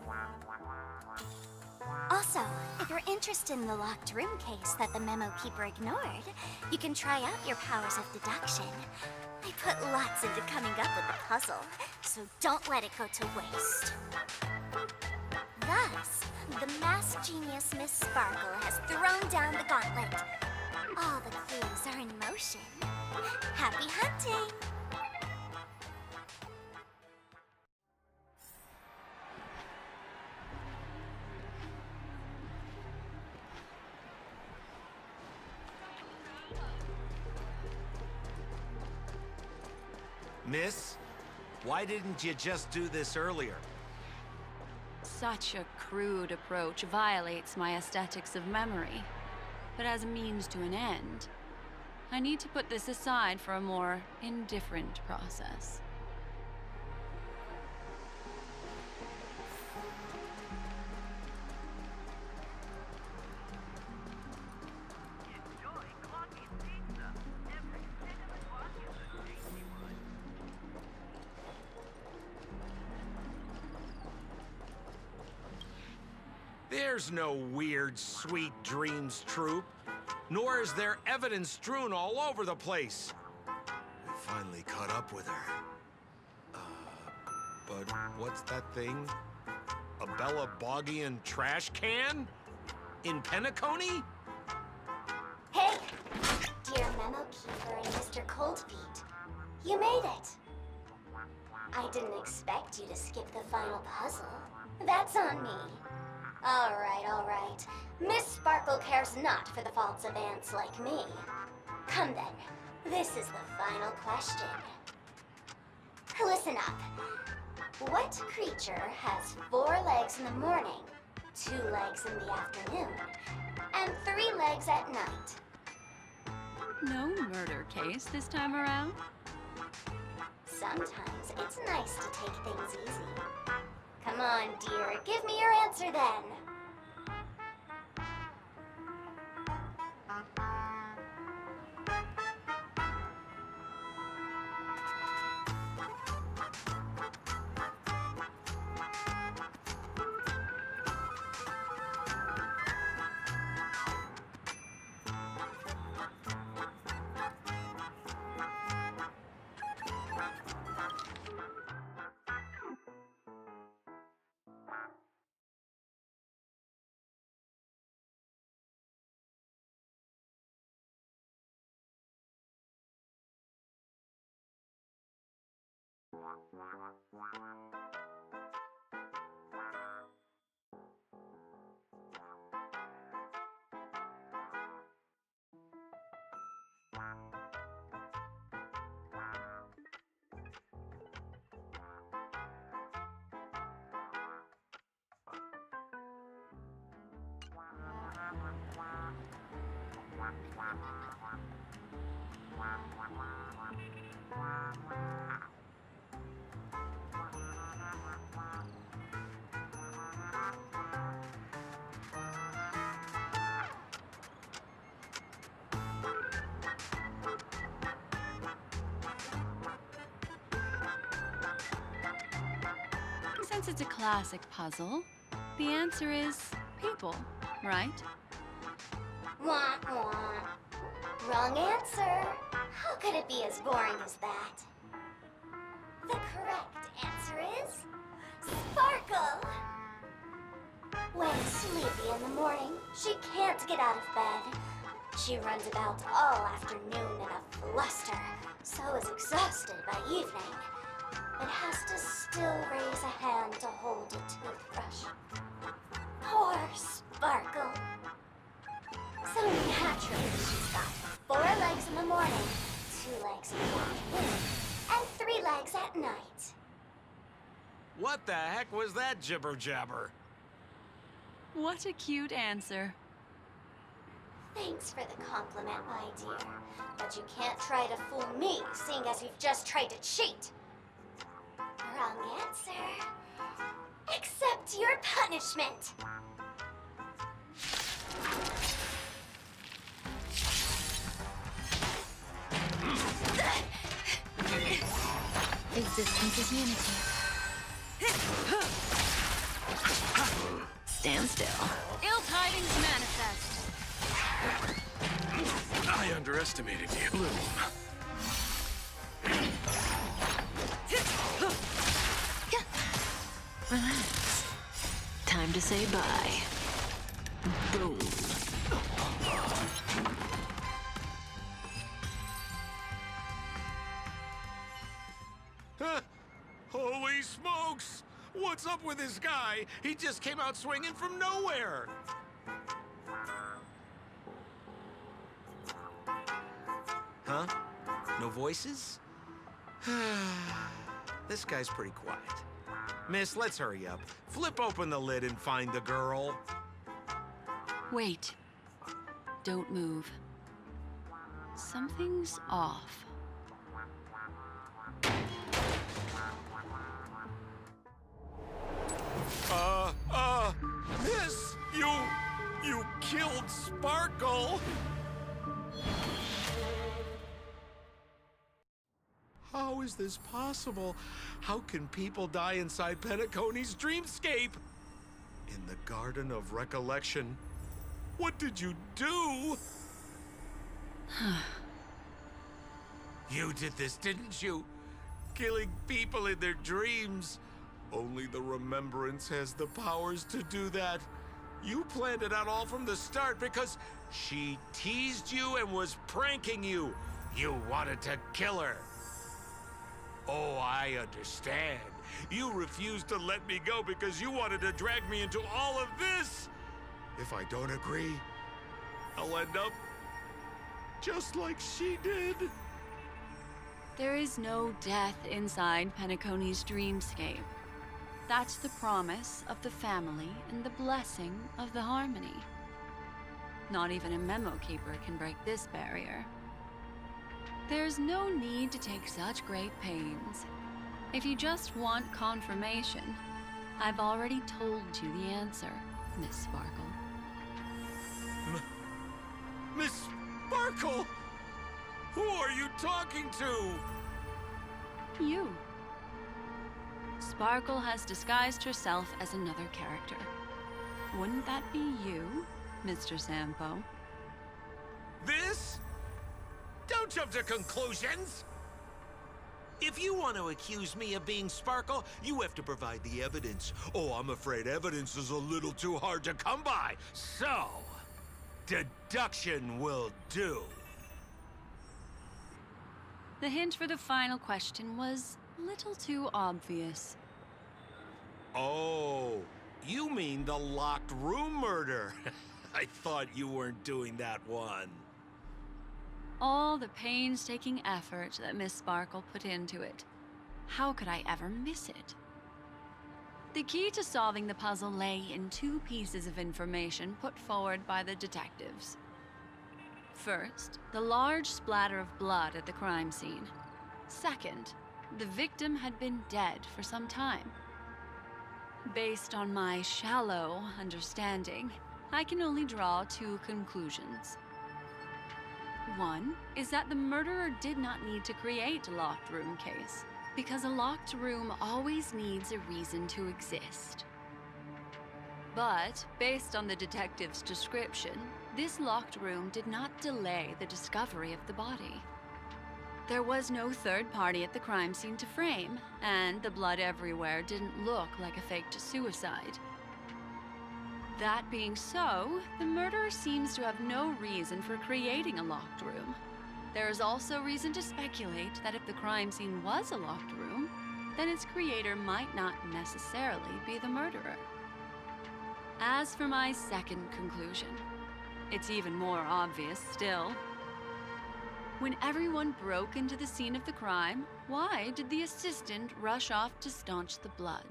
Also, if you're interested in the locked room case that the memo keeper ignored, you can try out your powers of deduction. I put lots into coming up with the puzzle, so don't let it go to waste. Thus, the masked genius Miss Sparkle has thrown down the gauntlet. All the clues are in motion. Happy hunting! Miss, why didn't you just do this earlier? Such a crude approach violates my aesthetics of memory. But as a means to an end, I need to put this aside for a more indifferent process. There's no weird, sweet dreams troupe, nor is there evidence strewn all over the place. We finally caught up with her. But what's that thing? A Bella Boggian trash can? In Penacony? Hey! dear Memo Keeper and Mr. Coldfeet. You made it. I didn't expect you to skip the final puzzle. That's on me. All right. Miss Sparkle cares not for the faults of ants like me. Come then. This is the final question. Listen up. What creature has 4 legs in the morning, 2 legs in the afternoon, and 3 legs at night? No murder case this time around? Sometimes it's nice to take things easy. Come on, dear. Give me your answer then. Since it's a classic puzzle, the answer is people, right? Wah, wah. Wrong answer. How could it be as boring as that? The correct answer is Sparkle. When sleepy in the morning, she can't get out of bed. She runs about all afternoon in a fluster, so is exhausted by evening, but has to still raise a hand to hold a toothbrush. Poor Sparkle. So naturally, she's got 4 legs in the morning, 2 legs in the afternoon, and 3 legs at night. What the heck was that jibber jabber? What a cute answer. Thanks for the compliment, my dear. But you can't try to fool me, seeing as you've just tried to cheat. Wrong answer. Accept your punishment. Existence is unity. Stand still. Ill tidings manifest. I underestimated you. Relax. Time to say bye. Boom. Holy smokes! What's up with this guy? He just came out swinging from nowhere! Huh? No voices? This guy's pretty quiet. Miss, let's hurry up. Flip open the lid and find the girl. Wait. Don't move. Something's off. Miss, you killed Sparkle! How is this possible? How can people die inside Penacony's dreamscape? In the Garden of Recollection? What did you do? You did this, didn't you? Killing people in their dreams. Only the Remembrance has the powers to do that. You planned it out all from the start because she teased you and was pranking you. You wanted to kill her. Oh, I understand. You refused to let me go because you wanted to drag me into all of this. If I don't agree, I'll end up just like she did. There is no death inside Penacony's dreamscape. That's the promise of the family and the blessing of the harmony. Not even a memo keeper can break this barrier. There's no need to take such great pains. If you just want confirmation, I've already told you the answer, Miss Sparkle. Miss Sparkle! Who are you talking to? You. Sparkle has disguised herself as another character. Wouldn't that be you, Mr. Sampo? This? Don't jump to conclusions! If you want to accuse me of being Sparkle, you have to provide the evidence. Oh, I'm afraid evidence is a little too hard to come by. So, deduction will do. The hint for the final question was a little too obvious. Oh, you mean the locked room murder. I thought you weren't doing that one. All the painstaking effort that Miss Sparkle put into it. How could I ever miss it? The key to solving the puzzle lay in two pieces of information put forward by the detectives. First, the large splatter of blood at the crime scene. Second, the victim had been dead for some time. Based on my shallow understanding, I can only draw two conclusions. One is that the murderer did not need to create a locked room case, because a locked room always needs a reason to exist. But, based on the detective's description, this locked room did not delay the discovery of the body. There was no third party at the crime scene to frame, and the blood everywhere didn't look like a faked suicide. That being so, the murderer seems to have no reason for creating a locked room. There is also reason to speculate that if the crime scene was a locked room, then its creator might not necessarily be the murderer. As for my second conclusion, it's even more obvious still. When everyone broke into the scene of the crime, why did the assistant rush off to staunch the blood?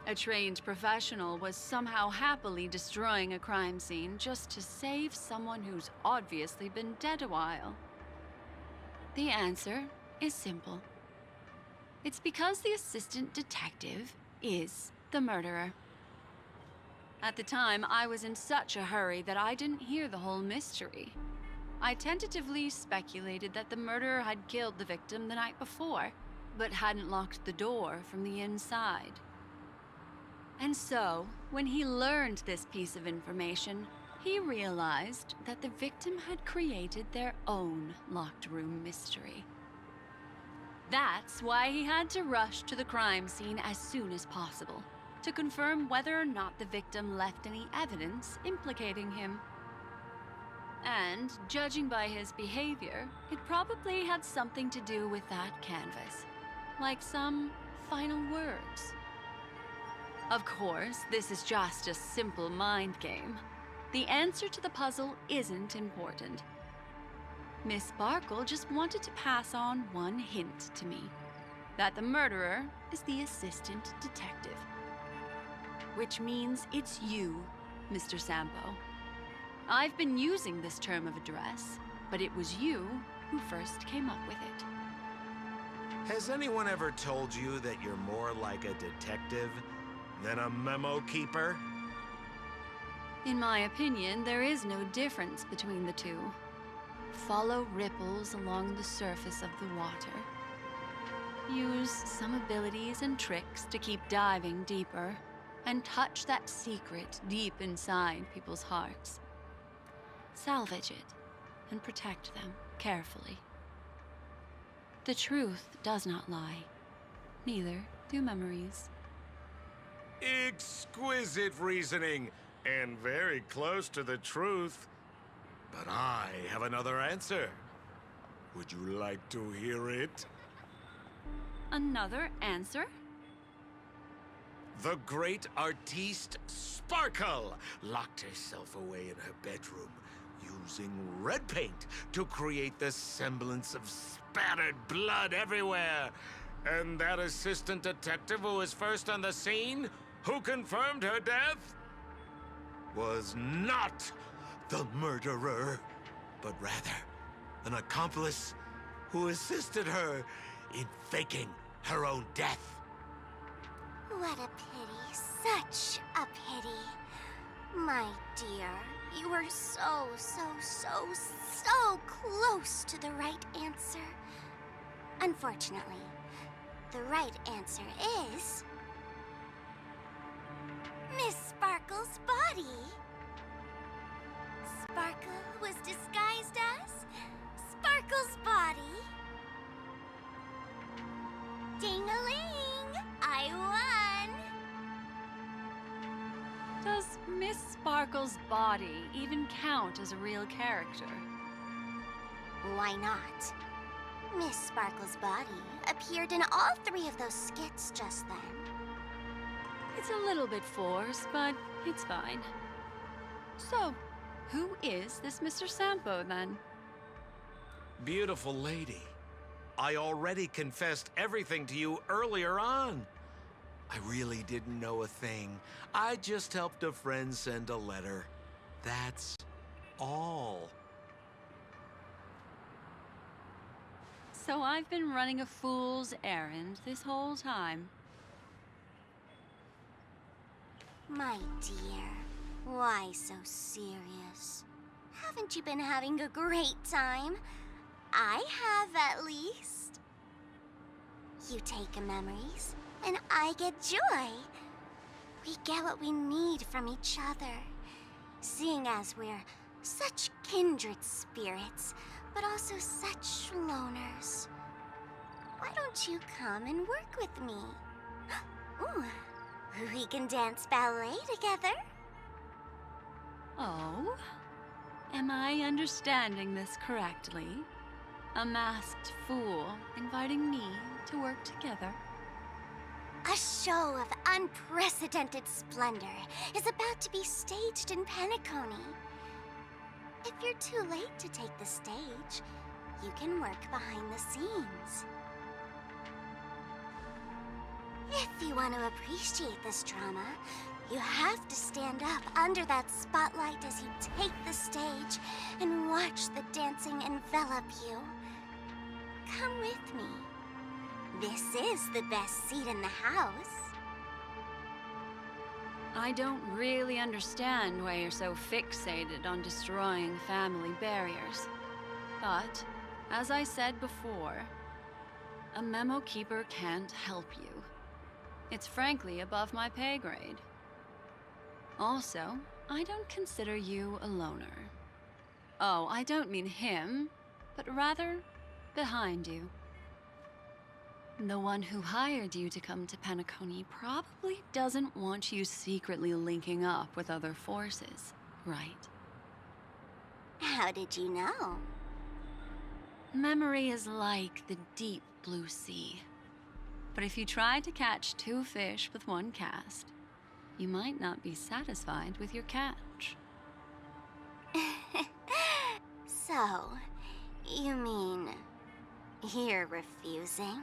A trained professional was somehow happily destroying a crime scene just to save someone who's obviously been dead a while. The answer is simple. It's because the assistant detective is the murderer. At the time, I was in such a hurry that I didn't hear the whole mystery. I tentatively speculated that the murderer had killed the victim the night before, but hadn't locked the door from the inside. And so, when he learned this piece of information, he realized that the victim had created their own locked room mystery. That's why he had to rush to the crime scene as soon as possible, to confirm whether or not the victim left any evidence implicating him. And, judging by his behavior, it probably had something to do with that canvas, like some final words. Of course, this is just a simple mind game. The answer to the puzzle isn't important. Miss Sparkle just wanted to pass on one hint to me, that the murderer is the assistant detective. Which means it's you, Mr. Sampo. I've been using this term of address, but it was you who first came up with it. Has anyone ever told you that you're more like a detective than a memo keeper? In my opinion, there is no difference between the two. Follow ripples along the surface of the water. Use some abilities and tricks to keep diving deeper, and touch that secret deep inside people's hearts. Salvage it, and protect them carefully. The truth does not lie. Neither do memories. Exquisite reasoning, and very close to the truth. But I have another answer. Would you like to hear it? Another answer? The great artiste Sparkle locked herself away in her bedroom using red paint to create the semblance of spattered blood everywhere. And that assistant detective who was first on the scene, who confirmed her death, was not the murderer, but rather an accomplice who assisted her in faking her own death. What a pity. Such a pity. My dear, you were so close to the right answer. Unfortunately, the right answer is... Miss Sparkle's body. Sparkle was disguised as Sparkle's body. Ding-a-ling! I won! Does Miss Sparkle's body even count as a real character? Why not? Miss Sparkle's body appeared in all 3 of those skits just then. It's a little bit forced, but it's fine. So, who is this Mr. Sampo, then? Beautiful lady. I already confessed everything to you earlier on. I really didn't know a thing. I just helped a friend send a letter. That's all. So I've been running a fool's errand this whole time. My dear, why so serious? Haven't you been having a great time? I have, at least. You take memories, and I get joy. We get what we need from each other, seeing as we're such kindred spirits, but also such loners. Why don't you come and work with me? Ooh, we can dance ballet together. Oh? Am I understanding this correctly? A masked fool inviting me to work together? A show of unprecedented splendor is about to be staged in Penacony. If you're too late to take the stage, you can work behind the scenes. If you want to appreciate this drama, you have to stand up under that spotlight as you take the stage and watch the dancing envelop you. Come with me. This is the best seat in the house. I don't really understand why you're so fixated on destroying family barriers. But, as I said before, a memo keeper can't help you. It's frankly above my pay grade. Also, I don't consider you a loner. Oh, I don't mean him, but rather behind you. The one who hired you to come to Penacony probably doesn't want you secretly linking up with other forces, right? How did you know? Memory is like the deep blue sea. But if you try to catch 2 fish with 1 cast, you might not be satisfied with your catch. So, you mean you're refusing?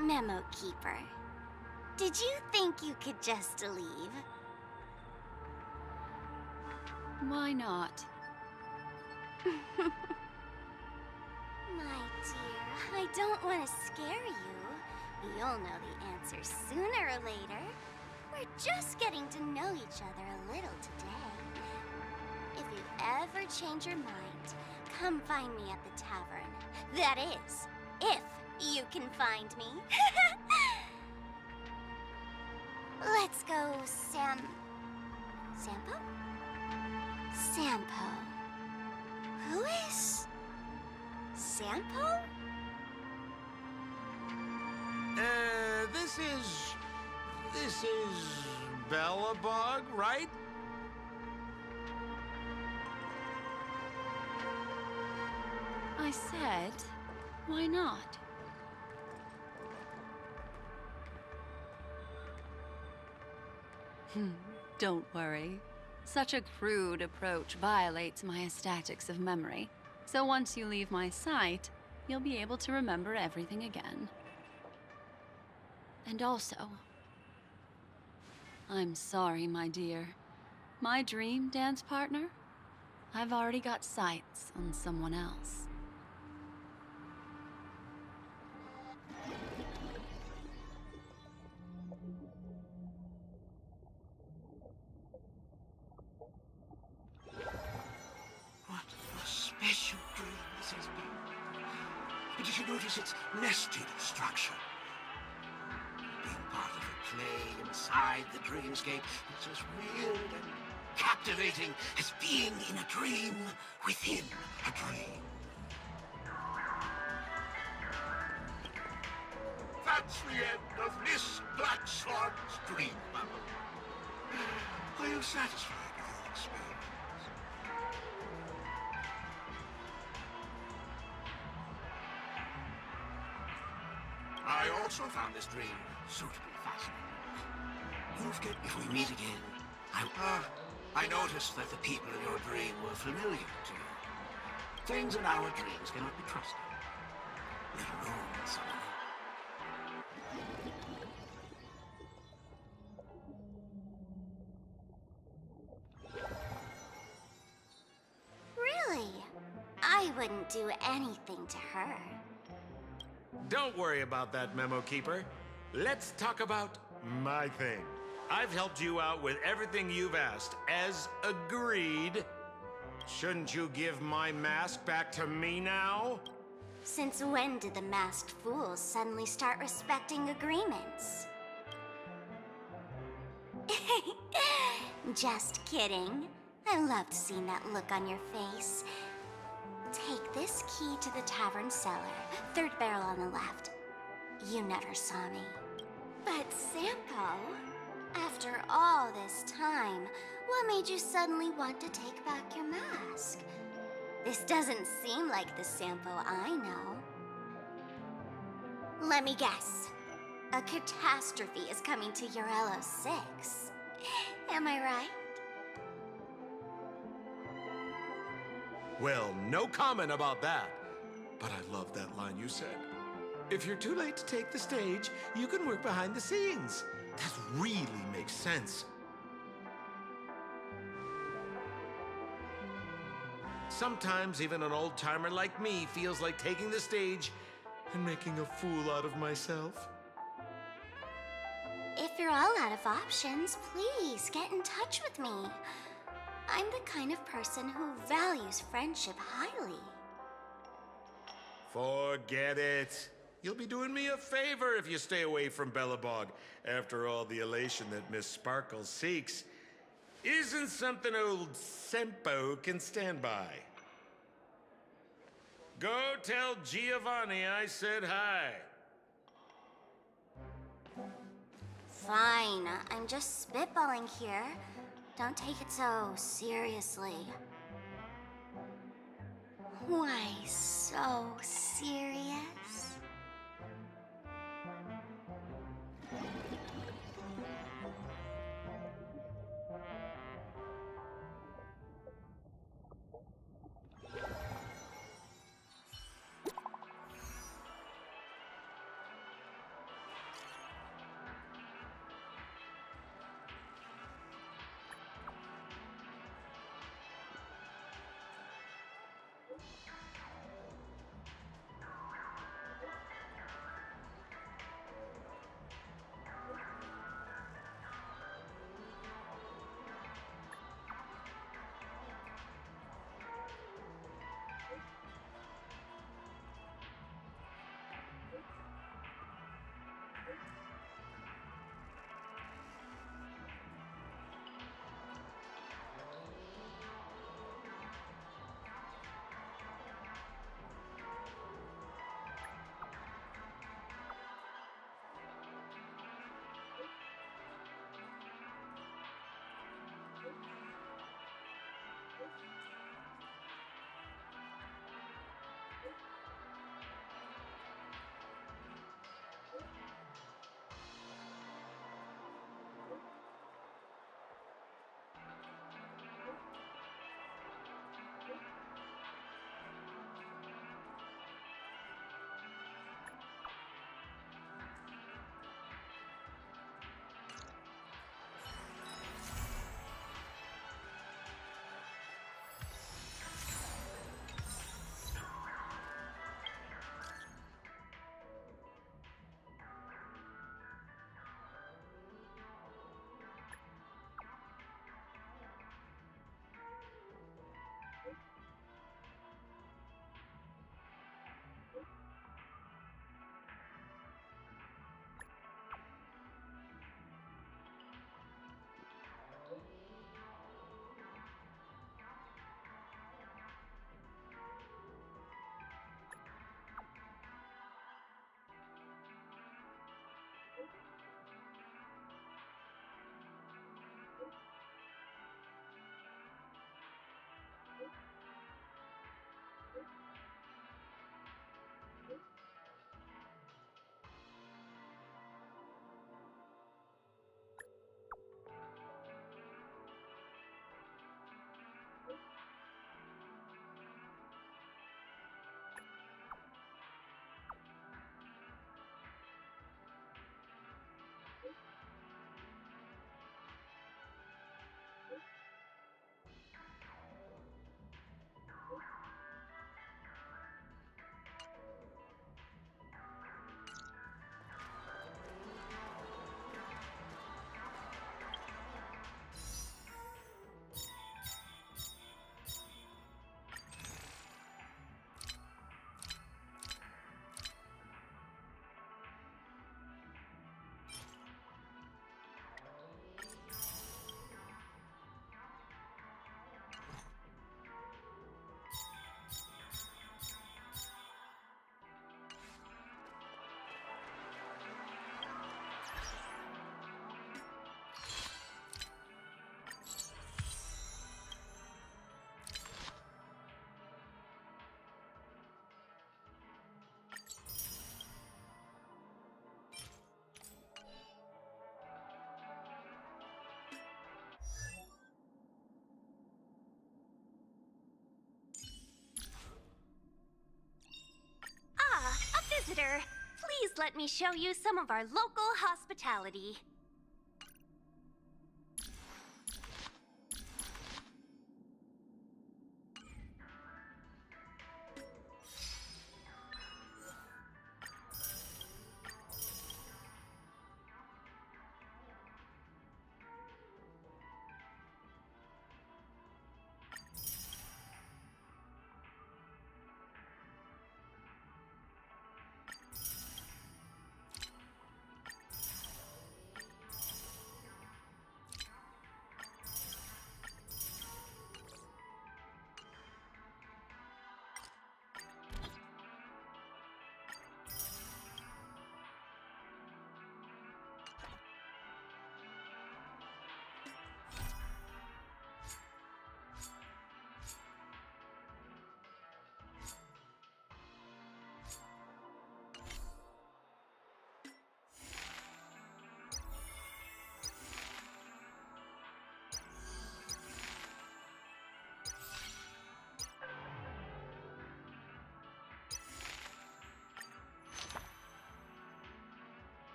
Memo Keeper, did you think you could just leave? Why not? My dear, I don't want to scare you. You'll know the answer sooner or later. We're just getting to know each other a little today. If you ever change your mind, come find me at the tavern. That is, if you can find me. Let's go, Sampo? Sampo. Who is... Sampo? This is Bellabog, right? I said, why not? Don't worry. Such a crude approach violates my statics of memory. So once you leave my sight, you'll be able to remember everything again. And also, I'm sorry, my dear. My dream dance partner? I've already got sights on someone else. What a special dream this has been. And did you notice its nested structure? Being part of a play inside the dreamscape is as weird and captivating as being in a dream within a dream. That's the end of Miss Blackswan's dream bubble. Are you satisfied with your experience? I also found this dream suitably fascinating. If we meet again, I noticed that the people in your dream were familiar to you. Things in our dreams cannot be trusted, let alone someone else. Really? I wouldn't do anything to her. Don't worry about that, Memo Keeper. Let's talk about my thing. I've helped you out with everything you've asked, as agreed. Shouldn't you give my mask back to me now? Since when did the masked fools suddenly start respecting agreements? Just kidding. I loved seeing that look on your face. Take this key to the tavern cellar, third barrel on the left. You never saw me. But Sampo, after all this time, what made you suddenly want to take back your mask? This doesn't seem like the Sampo I know. Let me guess. A catastrophe is coming to Urello 6. Am I right? Well, no comment about that. But I love that line you said. If you're too late to take the stage, you can work behind the scenes. That really makes sense. Sometimes even an old-timer like me feels like taking the stage and making a fool out of myself. If you're all out of options, please get in touch with me. I'm the kind of person who values friendship highly. Forget it. You'll be doing me a favor if you stay away from Bellabog. After all, the elation that Miss Sparkle seeks isn't something old Sempo can stand by. Go tell Giovanni I said hi. Fine, I'm just spitballing here. Don't take it so seriously. Why so serious? visitor. Please let me show you some of our local hospitality.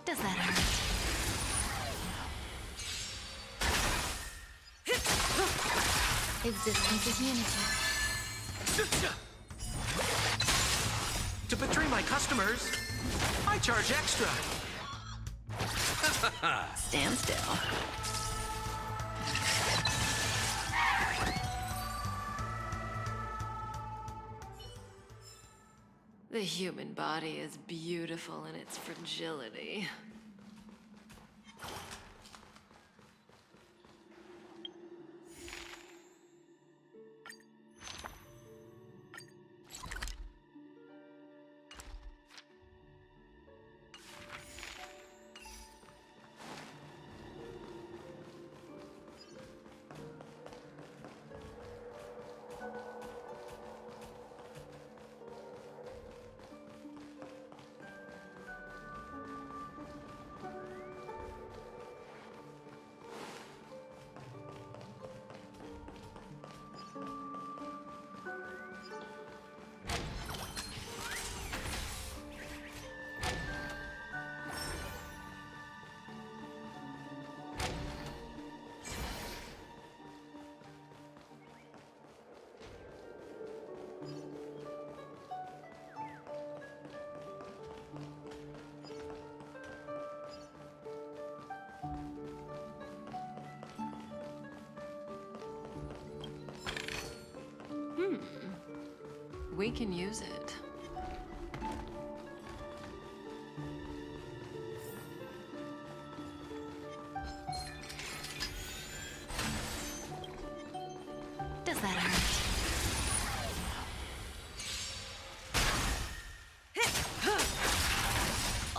Does that hurt? Existence is unity. To betray my customers, I charge extra. Stand still. The human body is beautiful in its fragility. We can use it. Does that hurt?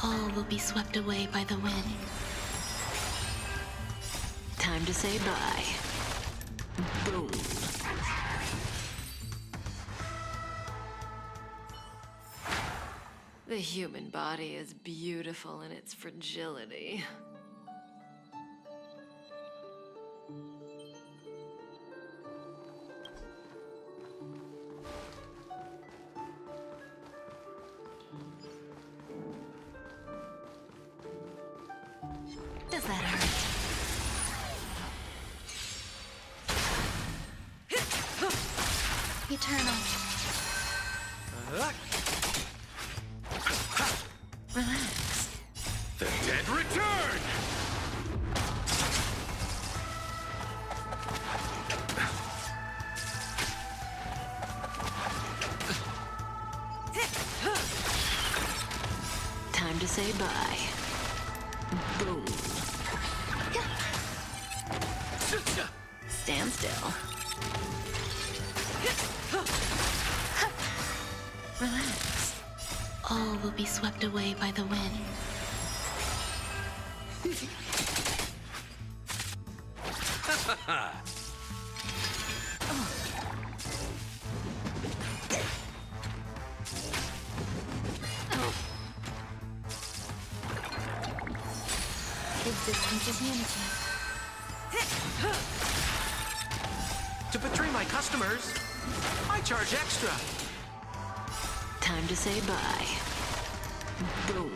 All will be swept away by the wind. Time to say bye. Boom. The human body is beautiful in its fragility. Eternal. Relax. The dead return! Time to say bye. Boom. Stand still. Relax. All will be swept away by the wind. Existence is unity. To betray my customers, I charge extra. Time to say bye. Boom.